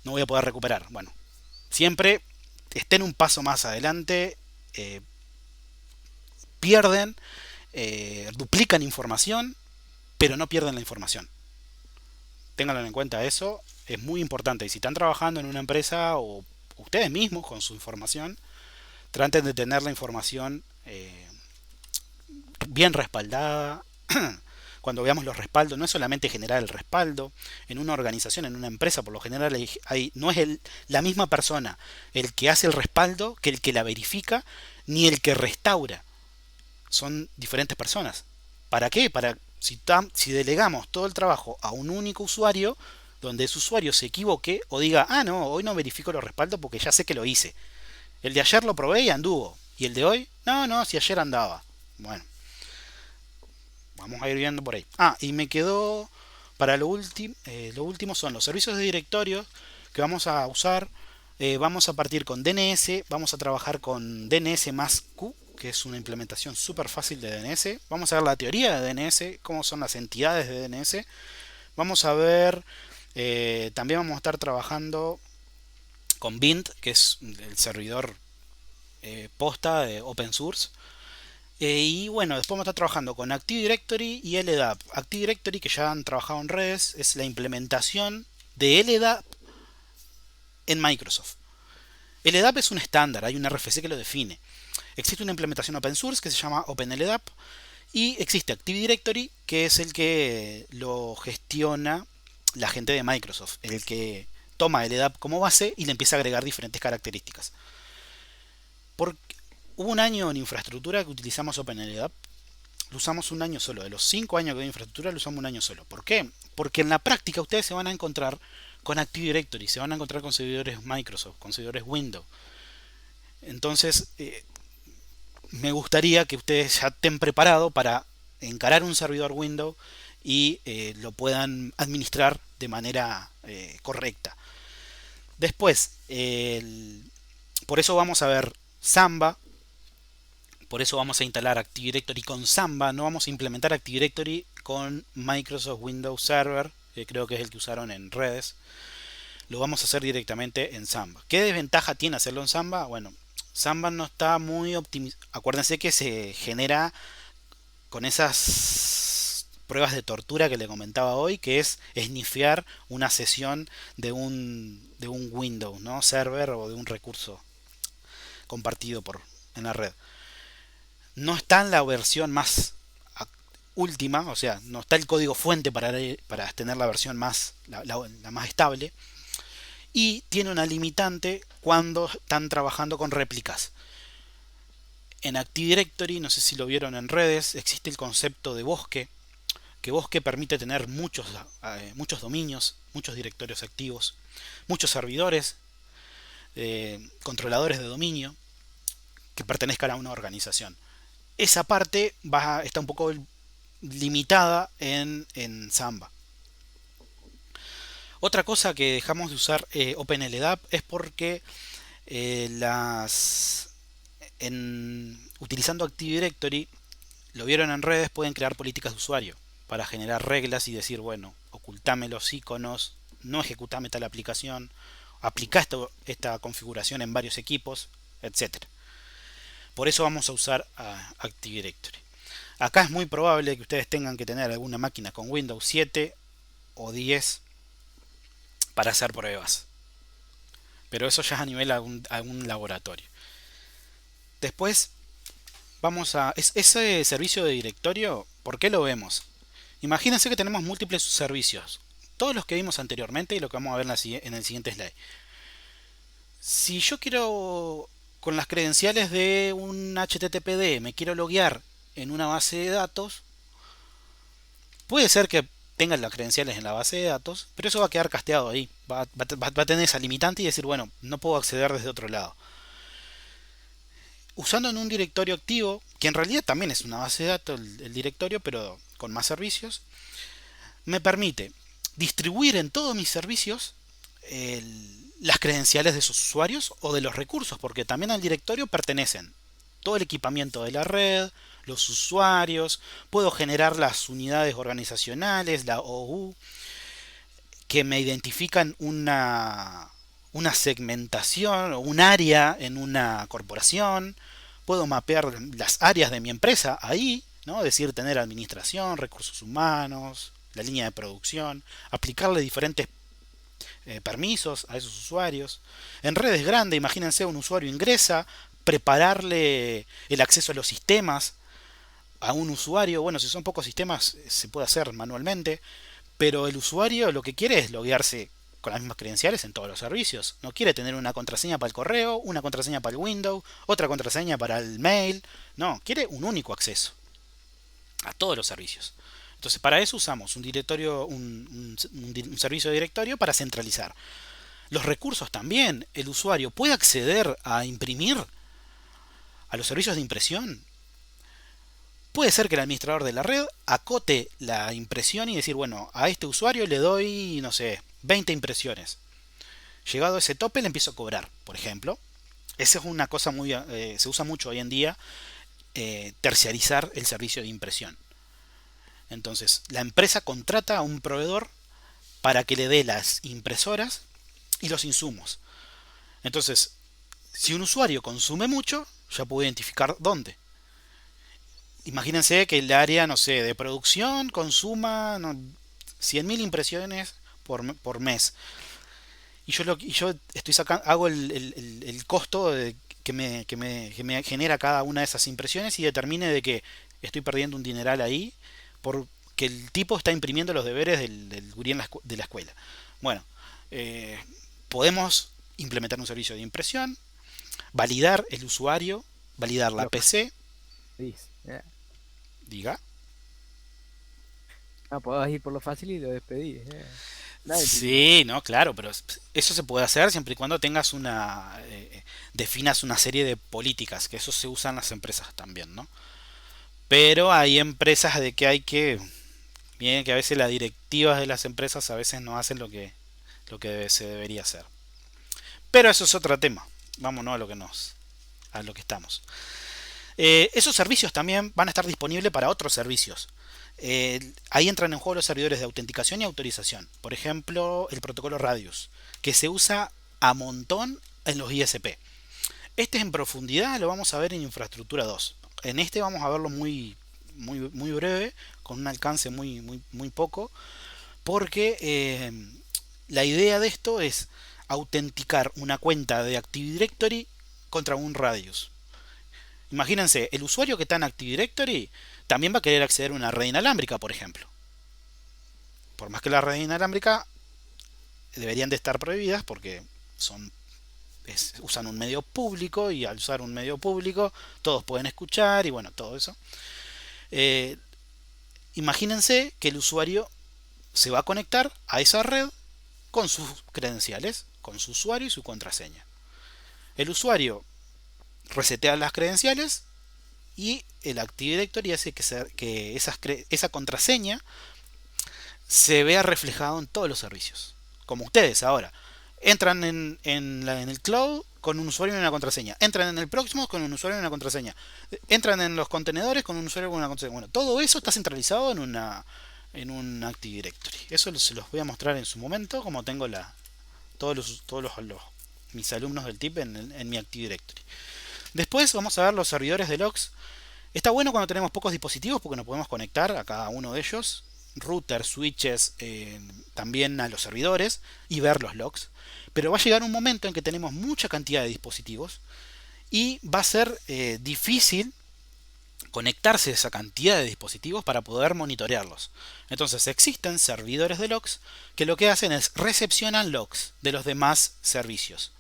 No voy a poder recuperar. Bueno, siempre estén un paso más adelante, duplican información, pero no pierden la información. Ténganlo en cuenta, eso es muy importante. Y si están trabajando en una empresa o ustedes mismos con su información, traten de tener la información bien respaldada. Cuando veamos los respaldos, no es solamente generar el respaldo. En una organización, en una empresa, por lo general no es la misma persona el que hace el respaldo que el que la verifica, ni el que restaura. Son diferentes personas. ¿Para qué? Si delegamos todo el trabajo a un único usuario, donde ese usuario se equivoque o diga, no, hoy no verifico los respaldos porque ya sé que lo hice. El de ayer lo probé y anduvo. Y el de hoy, no, si ayer andaba. Bueno, vamos a ir viendo por ahí. Y me quedó para lo último son los servicios de directorio que vamos a usar. Vamos a partir con DNS, vamos a trabajar con DNS más Q, que es una implementación súper fácil de DNS. Vamos a ver la teoría de DNS, cómo son las entidades de DNS. Vamos a ver, también vamos a estar trabajando con Vint, que es el servidor posta de open source. Y bueno, después vamos a estar trabajando con Active Directory y LDAP. Active Directory, que ya han trabajado en redes, es la implementación de LDAP en Microsoft. LDAP es un estándar, hay un RFC que lo define. Existe una implementación open source que se llama OpenLDAP y existe Active Directory, que es el que lo gestiona la gente de Microsoft, el que toma el LDAP como base y le empieza a agregar diferentes características. Hubo un año en infraestructura que utilizamos OpenLDAP, lo usamos un año solo. De los 5 años que doy infraestructura, lo usamos un año solo. ¿Por qué? Porque en la práctica ustedes se van a encontrar con Active Directory, se van a encontrar con servidores Microsoft, con servidores Windows. Entonces, me gustaría que ustedes ya estén preparados para encarar un servidor Windows y lo puedan administrar de manera correcta. Después, por eso vamos a ver Samba. Por eso vamos a instalar Active Directory con Samba. No vamos a implementar Active Directory con Microsoft Windows Server, que creo que es el que usaron en redes. Lo vamos a hacer directamente en Samba. ¿Qué desventaja tiene hacerlo en Samba? Bueno, Samba no está muy optimizado. Acuérdense que se genera con esas pruebas de tortura que le comentaba hoy, que es snifear una sesión de un Windows, ¿no? Server o de un recurso compartido en la red. No está en la versión más última, o sea, no está el código fuente para tener la versión más la más estable, y tiene una limitante cuando están trabajando con réplicas. En Active Directory, no sé si lo vieron en redes, existe el concepto de bosque, que bosque permite tener muchos dominios, muchos directorios activos, muchos servidores, controladores de dominio que pertenezcan a una organización. Esa parte está un poco limitada en Samba. Otra cosa que dejamos de usar OpenLDAP es porque utilizando Active Directory, lo vieron en redes, pueden crear políticas de usuario para generar reglas y decir, bueno, ocultame los iconos, no ejecutame tal aplicación, aplica esta configuración en varios equipos, etc. Por eso vamos a usar Active Directory. Acá es muy probable que ustedes tengan que tener alguna máquina con Windows 7 o 10 para hacer pruebas. Pero eso ya es a nivel de algún laboratorio. Después vamos a... ese servicio de directorio, ¿por qué lo vemos? Imagínense que tenemos múltiples servicios. Todos los que vimos anteriormente y lo que vamos a ver en el siguiente slide. Si yo quiero, con las credenciales de un HTTPD, me quiero loguear en una base de datos, puede ser que tengan las credenciales en la base de datos, pero eso va a quedar casteado ahí. Va a tener esa limitante y decir, bueno, no puedo acceder desde otro lado. Usando en un directorio activo, que en realidad también es una base de datos el directorio, pero con más servicios, me permite distribuir en todos mis servicios las credenciales de esos usuarios o de los recursos, porque también al directorio pertenecen todo el equipamiento de la red, los usuarios, puedo generar las unidades organizacionales, la OU, que me identifican una segmentación o un área en una corporación, puedo mapear las áreas de mi empresa ahí, ¿no? Es decir, tener administración, recursos humanos, la línea de producción, aplicarle diferentes permisos a esos usuarios. En redes grandes, imagínense, un usuario ingresa, prepararle el acceso a los sistemas a un usuario. Bueno, si son pocos sistemas se puede hacer manualmente, pero el usuario lo que quiere es loguearse con las mismas credenciales en todos los servicios. No quiere tener una contraseña para el correo, una contraseña para el Windows, otra contraseña para el mail. No, quiere un único acceso a todos los servicios. Entonces, para eso usamos un directorio, un servicio de directorio para centralizar. Los recursos también. El usuario puede acceder a imprimir a los servicios de impresión. Puede ser que el administrador de la red acote la impresión y decir, bueno, a este usuario le doy, no sé, 20 impresiones. Llegado a ese tope le empiezo a cobrar, por ejemplo. Esa es una cosa muy... se usa mucho hoy en día, terciarizar el servicio de impresión. Entonces, la empresa contrata a un proveedor para que le dé las impresoras y los insumos. Entonces, si un usuario consume mucho, ya puede identificar dónde. Imagínense que el área, no sé, de producción consuma 100.000 impresiones por mes. Y yo estoy hago el costo que me genera cada una de esas impresiones y determine de que estoy perdiendo un dineral ahí porque el tipo está imprimiendo los deberes del gurí de la escuela. Bueno, eh, podemos implementar un servicio de impresión, validar el usuario, validar la Lo PC, fácil. diga. No, podés ir por lo fácil y lo despedís. Nadie te- Sí, no, claro, pero eso se puede hacer siempre y cuando tengas definas una serie de políticas, que eso se usa en las empresas también, ¿no? Pero hay empresas de que bien que a veces las directivas de las empresas a veces no hacen lo que se debería hacer. Pero eso es otro tema. Vámonos a lo que estamos. Esos servicios también van a estar disponibles para otros servicios. Ahí entran en juego los servidores de autenticación y autorización. Por ejemplo, el protocolo Radius, que se usa a montón en los ISP. Este en profundidad lo vamos a ver en infraestructura 2. En este vamos a verlo muy breve, con un alcance muy poco, porque la idea de esto es autenticar una cuenta de Active Directory contra un Radius. Imagínense, el usuario que está en Active Directory también va a querer acceder a una red inalámbrica, por ejemplo. Por más que las redes inalámbricas deberían de estar prohibidas porque usan un medio público y al usar un medio público todos pueden escuchar y bueno, todo eso. Eh, Imagínense que el usuario se va a conectar a esa red con sus credenciales, con su usuario y su contraseña. El usuario resetea las credenciales y el Active Directory hace que esa contraseña se vea reflejado en todos los servicios. Como ustedes ahora. Entran en el cloud con un usuario y una contraseña. Entran en el próximo con un usuario y una contraseña. Entran en los contenedores con un usuario y una contraseña. Bueno, todo eso está centralizado en un Active Directory. Eso se los voy a mostrar en su momento, como tengo mis alumnos del TIP en mi Active Directory. Después vamos a ver los servidores de logs. Está bueno cuando tenemos pocos dispositivos porque nos podemos conectar a cada uno de ellos. Routers, switches, también a los servidores y ver los logs. Pero va a llegar un momento en que tenemos mucha cantidad de dispositivos y va a ser difícil conectarse a esa cantidad de dispositivos para poder monitorearlos. Entonces existen servidores de logs que lo que hacen es recepcionan logs de los demás servicios.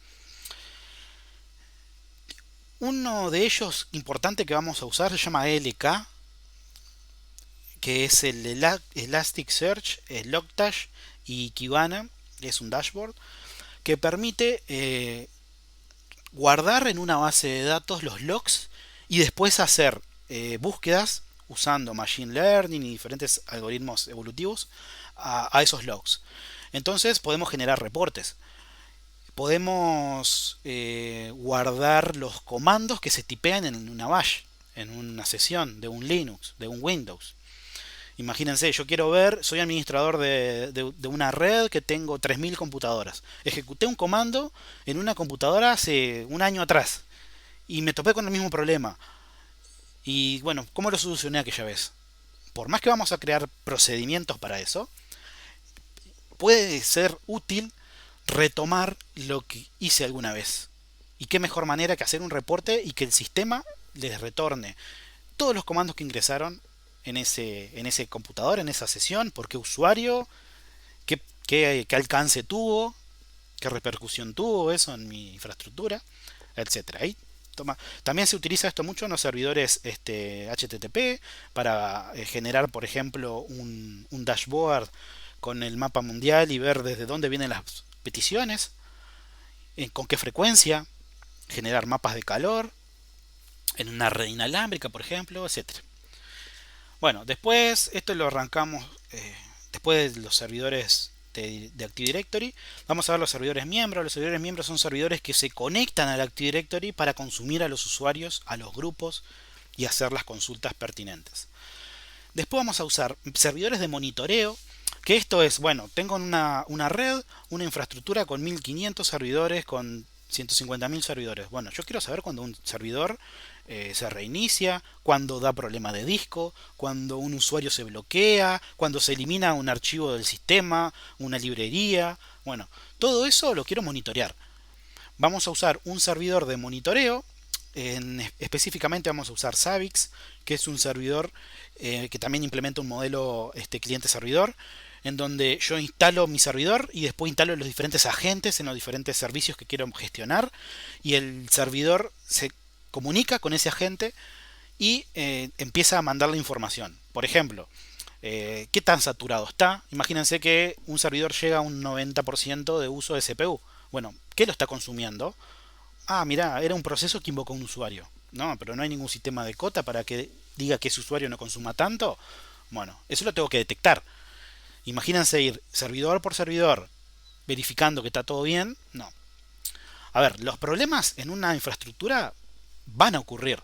Uno de ellos importante que vamos a usar se llama LK, que es el Elasticsearch, el Logstash y Kibana, que es un dashboard que permite guardar en una base de datos los logs y después hacer búsquedas usando machine learning y diferentes algoritmos evolutivos a esos logs. Entonces podemos generar reportes. Podemos guardar los comandos que se tipean en una bash, en una sesión de un Linux, de un Windows. Imagínense, yo quiero ver, soy administrador de una red que tengo 3000 computadoras. Ejecuté un comando en una computadora hace un año atrás y me topé con el mismo problema. Y bueno, ¿cómo lo solucioné aquella vez? Por más que vamos a crear procedimientos para eso, puede ser útil retomar lo que hice alguna vez. Y qué mejor manera que hacer un reporte y que el sistema les retorne todos los comandos que ingresaron en ese computador, en esa sesión, por qué usuario, qué alcance tuvo, qué repercusión tuvo eso en mi infraestructura, etcétera. Ahí también se utiliza esto mucho en los servidores HTTP para generar, por ejemplo, un dashboard con el mapa mundial y ver desde dónde vienen las peticiones, con qué frecuencia, generar mapas de calor en una red inalámbrica, por ejemplo, etcétera. Bueno, después esto lo arrancamos después de los servidores de Active Directory. Vamos a ver los servidores miembros. Los servidores miembros son servidores que se conectan al Active Directory para consumir a los usuarios, a los grupos y hacer las consultas pertinentes. Después vamos a usar servidores de monitoreo, que esto es, bueno, tengo una red, una infraestructura con 1500 servidores, con 150.000 servidores. Bueno, yo quiero saber cuando un servidor se reinicia, cuando da problema de disco, cuando un usuario se bloquea, cuando se elimina un archivo del sistema, una librería. Bueno, todo eso lo quiero monitorear. Vamos a usar un servidor de monitoreo Específicamente vamos a usar Zabbix, que es un servidor que también implementa un modelo cliente-servidor, en donde yo instalo mi servidor y después instalo los diferentes agentes en los diferentes servicios que quiero gestionar, y el servidor se comunica con ese agente y empieza a mandar la información. Por ejemplo, ¿qué tan saturado está? Imagínense que un servidor llega a un 90% de uso de CPU. Bueno, ¿qué lo está consumiendo? Ah, mirá, era un proceso que invocó un usuario. No, pero no hay ningún sistema de cota para que diga que ese usuario no consuma tanto. Bueno, eso lo tengo que detectar. Imagínense ir servidor por servidor verificando que está todo bien. No. A ver, los problemas en una infraestructura van a ocurrir.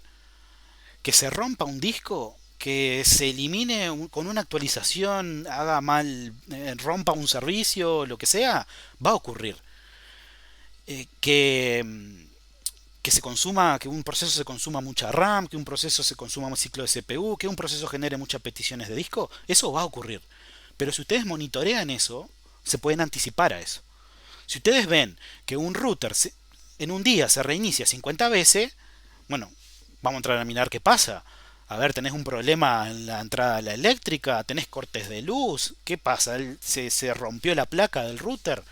Que se rompa un disco, que se elimine con una actualización, haga mal, rompa un servicio, lo que sea, va a ocurrir. Que se consuma, que un proceso se consuma mucha RAM, que un proceso se consuma un ciclo de CPU, que un proceso genere muchas peticiones de disco, eso va a ocurrir. Pero si ustedes monitorean eso, se pueden anticipar a eso. Si ustedes ven que un router en un día se reinicia 50 veces, bueno, vamos a entrar a mirar qué pasa. A ver, tenés un problema en la entrada de la eléctrica, tenés cortes de luz, ¿qué pasa? Se rompió la placa del router.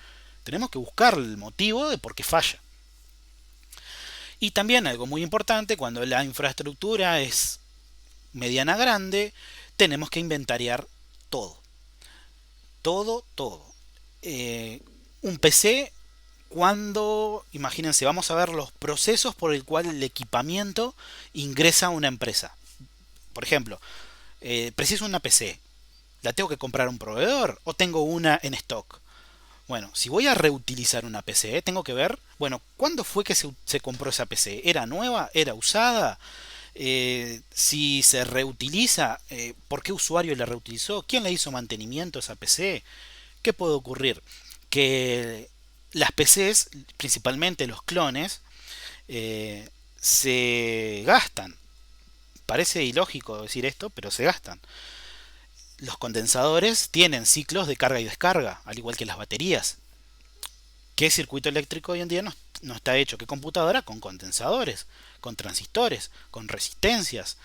Tenemos que buscar el motivo de por qué falla. Y también algo muy importante, cuando la infraestructura es mediana grande, tenemos que inventariar todo. Todo. Un PC, imagínense, vamos a ver los procesos por el cual el equipamiento ingresa a una empresa. Por ejemplo, preciso una PC. ¿La tengo que comprar a un proveedor o tengo una en stock? Bueno, si voy a reutilizar una PC, tengo que ver, bueno, ¿cuándo fue que se compró esa PC? ¿Era nueva? ¿Era usada? Si se reutiliza, ¿por qué usuario la reutilizó? ¿Quién le hizo mantenimiento a esa PC? ¿Qué puede ocurrir? Que las PCs, principalmente los clones, se gastan. Parece ilógico decir esto, pero se gastan. Los condensadores tienen ciclos de carga y descarga, al igual que las baterías. ¿Qué circuito eléctrico hoy en día no está hecho? ¿Qué computadora? Con condensadores, con transistores, con resistencias.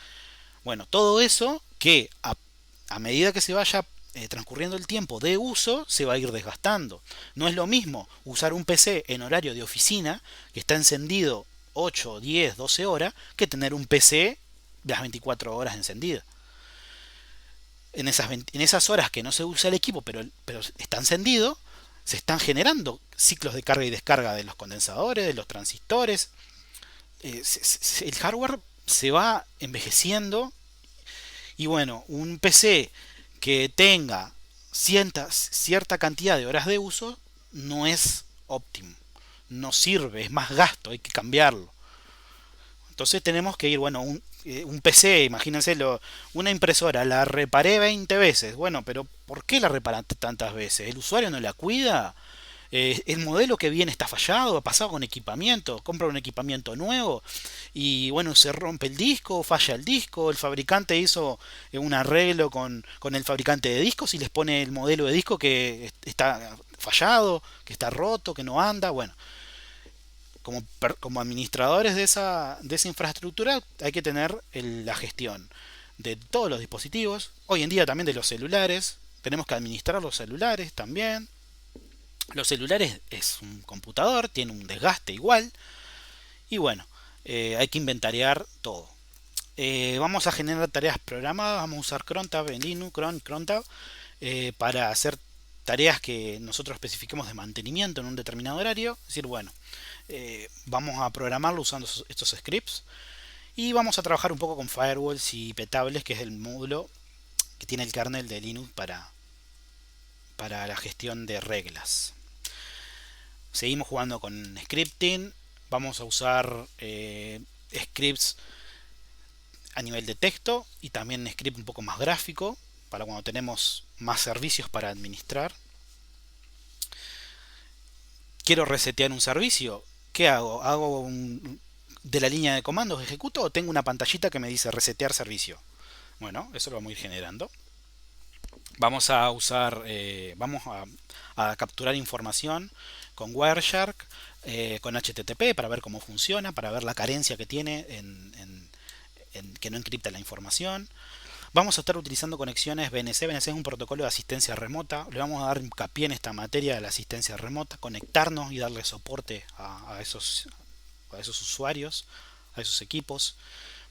Bueno, todo eso que a medida que se vaya transcurriendo el tiempo de uso, se va a ir desgastando. No es lo mismo usar un PC en horario de oficina, que está encendido 8, 10, 12 horas, que tener un PC las 24 horas encendido. En esas horas que no se usa el equipo, pero está encendido, se están generando ciclos de carga y descarga de los condensadores, de los transistores. El hardware se va envejeciendo y bueno, un PC que tenga cierta cantidad de horas de uso no es óptimo, no sirve, es más gasto, hay que cambiarlo. Entonces tenemos que ir, bueno, un PC, imagínense, una impresora, la reparé 20 veces. Bueno, pero ¿por qué la reparaste tantas veces? ¿El usuario no la cuida? ¿El modelo que viene está fallado? ¿Ha pasado con equipamiento? ¿Compra un equipamiento nuevo? Y bueno, se rompe el disco, falla el disco, el fabricante hizo un arreglo con el fabricante de discos y les pone el modelo de disco que está fallado, que está roto, que no anda. Bueno, como administradores de esa infraestructura hay que tener la gestión de todos los dispositivos, hoy en día también de los celulares, tenemos que administrar los celulares también. Los celulares es un computador, tiene un desgaste igual, y bueno, hay que inventariar todo. Vamos a generar tareas programadas, vamos a usar crontab en Linux, crontab, para hacer tareas que nosotros especifiquemos de mantenimiento en un determinado horario. Es decir, bueno, vamos a programarlo usando estos scripts y vamos a trabajar un poco con firewalls y petables, que es el módulo que tiene el kernel de Linux para la gestión de reglas. Seguimos jugando con scripting, vamos a usar scripts a nivel de texto y también script un poco más gráfico para cuando tenemos más servicios para administrar. Quiero resetear un servicio, ¿qué hago? ¿Hago de la línea de comandos ejecuto o tengo una pantallita que me dice resetear servicio? Bueno, eso lo vamos a ir generando. Vamos a usar, a capturar información con Wireshark, con HTTP para ver cómo funciona, para ver la carencia que tiene en que no encripta la información. Vamos a estar utilizando conexiones BNC. BNC es un protocolo de asistencia remota. Le vamos a dar hincapié en esta materia de la asistencia remota, conectarnos y darle soporte a esos usuarios, a esos equipos.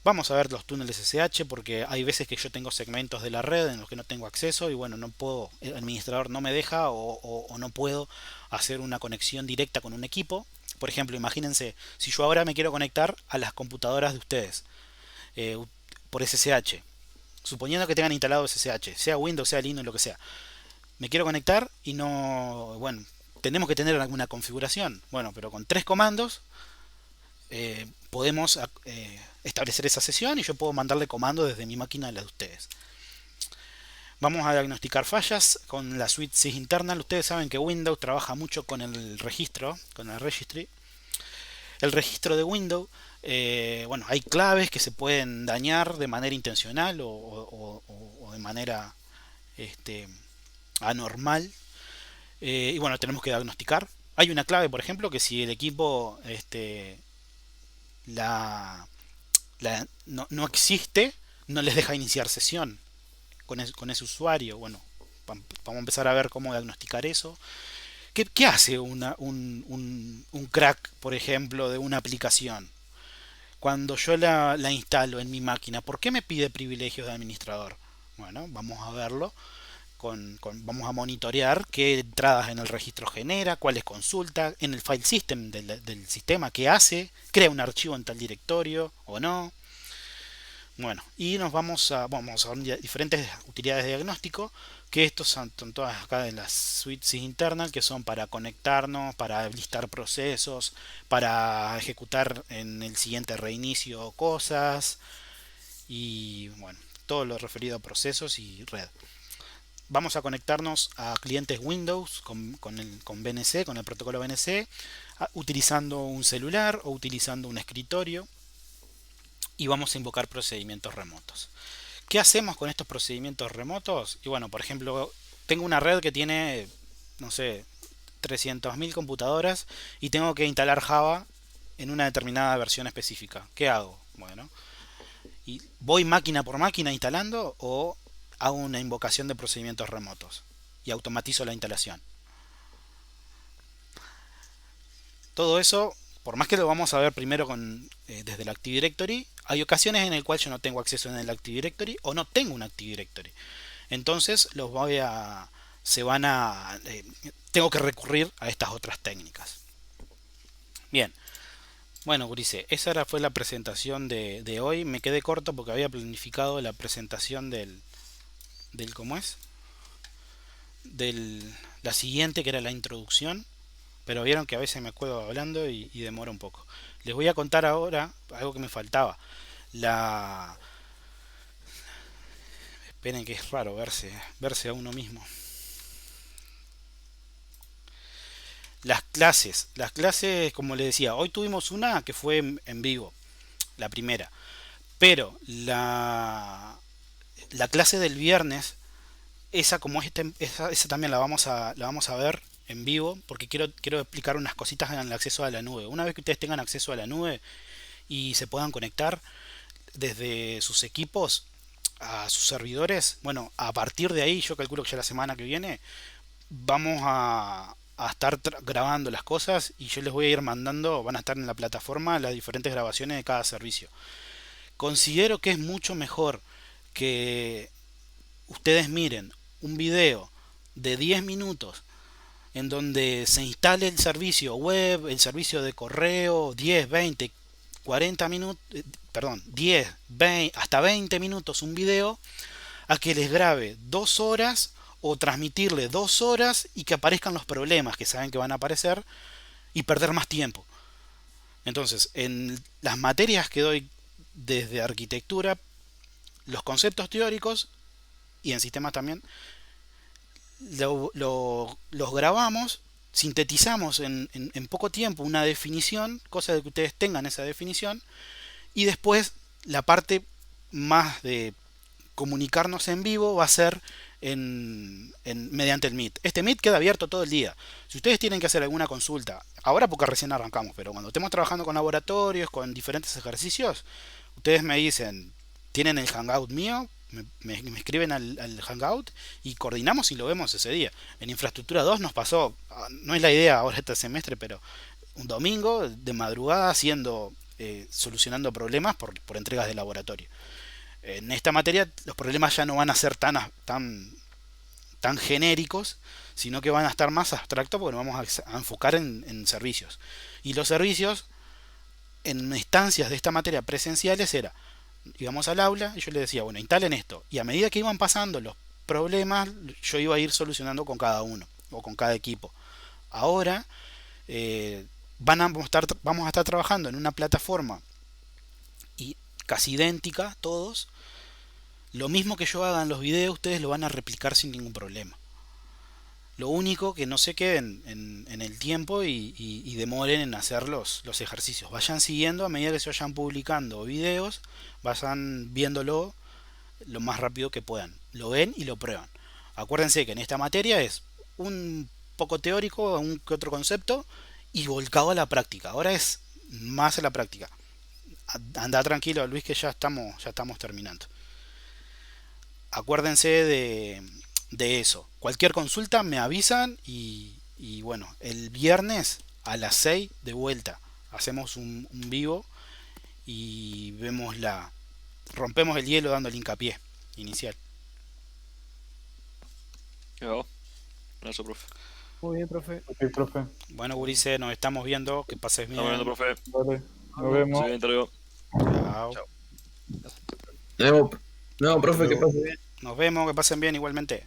Vamos a ver los túneles SSH porque hay veces que yo tengo segmentos de la red en los que no tengo acceso y bueno, no puedo, el administrador no me deja o no puedo hacer una conexión directa con un equipo. Por ejemplo, imagínense, si yo ahora me quiero conectar a las computadoras de ustedes eh, por SSH, suponiendo que tengan instalado SSH, sea Windows, sea Linux, lo que sea, me quiero conectar y no, bueno, tenemos que tener alguna configuración. Bueno, pero con 3 comandos podemos establecer esa sesión y yo puedo mandarle comandos desde mi máquina a la de ustedes. Vamos a diagnosticar fallas con la suite sysinternal. Ustedes saben que Windows trabaja mucho con el registro, con el registry. El registro de Windows, bueno, hay claves que se pueden dañar de manera intencional o de manera anormal. Y bueno, tenemos que diagnosticar. Hay una clave, por ejemplo, que si el equipo no existe, no les deja iniciar sesión con ese usuario. Bueno, vamos a empezar a ver cómo diagnosticar eso. ¿Qué hace un crack, por ejemplo, de una aplicación? Cuando yo la instalo en mi máquina, ¿por qué me pide privilegios de administrador? Bueno, vamos a verlo. Vamos a monitorear qué entradas en el registro genera, cuáles consulta, en el file system del sistema, qué hace, crea un archivo en tal directorio o no. Bueno, y vamos a ver diferentes utilidades de diagnóstico, que estos son todas acá de las suites internal, que son para conectarnos, para listar procesos, para ejecutar en el siguiente reinicio cosas, y bueno, todo lo referido a procesos y red. Vamos a conectarnos a clientes Windows con BNC, con el protocolo BNC, utilizando un celular o utilizando un escritorio, y vamos a invocar procedimientos remotos. ¿Qué hacemos con estos procedimientos remotos? Y bueno, por ejemplo, tengo una red que tiene, no sé, 300.000 computadoras y tengo que instalar Java en una determinada versión específica. ¿Qué hago? Bueno, y voy máquina por máquina instalando o hago una invocación de procedimientos remotos y automatizo la instalación. Todo eso, por más que lo vamos a ver primero desde el Active Directory, hay ocasiones en las cuales yo no tengo acceso en el Active Directory o no tengo un Active Directory. Entonces tengo que recurrir a estas otras técnicas. Bien. Bueno, Gurice, esa fue la presentación de hoy. Me quedé corto porque había planificado la presentación ¿cómo es? La siguiente, que era la introducción. Pero vieron que a veces me acuerdo hablando y demora un poco. Les voy a contar ahora algo que me faltaba. Esperen, que es raro verse a uno mismo. Las clases, como les decía, hoy tuvimos una que fue en vivo, la primera. Pero la clase del viernes, esa también la vamos a ver en vivo, porque quiero explicar unas cositas en el acceso a la nube. Una vez que ustedes tengan acceso a la nube y se puedan conectar desde sus equipos a sus servidores, bueno, a partir de ahí yo calculo que ya la semana que viene vamos a estar grabando las cosas y yo les voy a ir mandando, van a estar en la plataforma las diferentes grabaciones de cada servicio. Considero que es mucho mejor que ustedes miren un video de 10 minutos en donde se instale el servicio web, el servicio de correo, 10, 20, 40 minutos, perdón, 10, 20, hasta 20 minutos un video, a que les grabe 2 horas o transmitirle 2 horas y que aparezcan los problemas que saben que van a aparecer y perder más tiempo. Entonces, en las materias que doy desde arquitectura, los conceptos teóricos y en sistemas también, los grabamos, sintetizamos en poco tiempo una definición, cosa de que ustedes tengan esa definición, y después la parte más de comunicarnos en vivo va a ser mediante el Meet. Este Meet queda abierto todo el día. Si ustedes tienen que hacer alguna consulta, ahora porque recién arrancamos, pero cuando estemos trabajando con laboratorios, con diferentes ejercicios, ustedes me dicen, tienen el Hangout mío, me escriben al Hangout y coordinamos y lo vemos ese día. En Infraestructura 2 nos pasó, no es la idea ahora este semestre, pero un domingo de madrugada solucionando problemas por entregas de laboratorio. En esta materia los problemas ya no van a ser tan genéricos, sino que van a estar más abstractos porque nos vamos a enfocar en servicios. Y los servicios en instancias de esta materia presenciales íbamos al aula y yo les decía, bueno, instalen esto. Y a medida que iban pasando los problemas, yo iba a ir solucionando con cada uno o con cada equipo. Ahora vamos a estar trabajando en una plataforma y casi idéntica todos. Lo mismo que yo haga en los videos, ustedes lo van a replicar sin ningún problema. Lo único que no se queden en el tiempo y demoren en hacer los ejercicios. Vayan siguiendo a medida que se vayan publicando videos, vayan viéndolo lo más rápido que puedan. Lo ven y lo prueban. Acuérdense que en esta materia es un poco teórico, un que otro concepto y volcado a la práctica. Ahora es más a la práctica. Anda tranquilo, Luis, que ya estamos terminando. Acuérdense de eso. Cualquier consulta me avisan y bueno, el viernes a las 6 de vuelta hacemos un vivo y rompemos el hielo dando el hincapié inicial. ¿Qué va? Abrazo, profe. Muy bien, profe. Ok, profe. Bueno, Gurice, nos estamos viendo. Que pases bien. Estamos viendo, profe. Vale, nos vemos. Se bien, hasta luego. Chao. No, profe, que pase bien. Nos vemos, que pasen bien igualmente.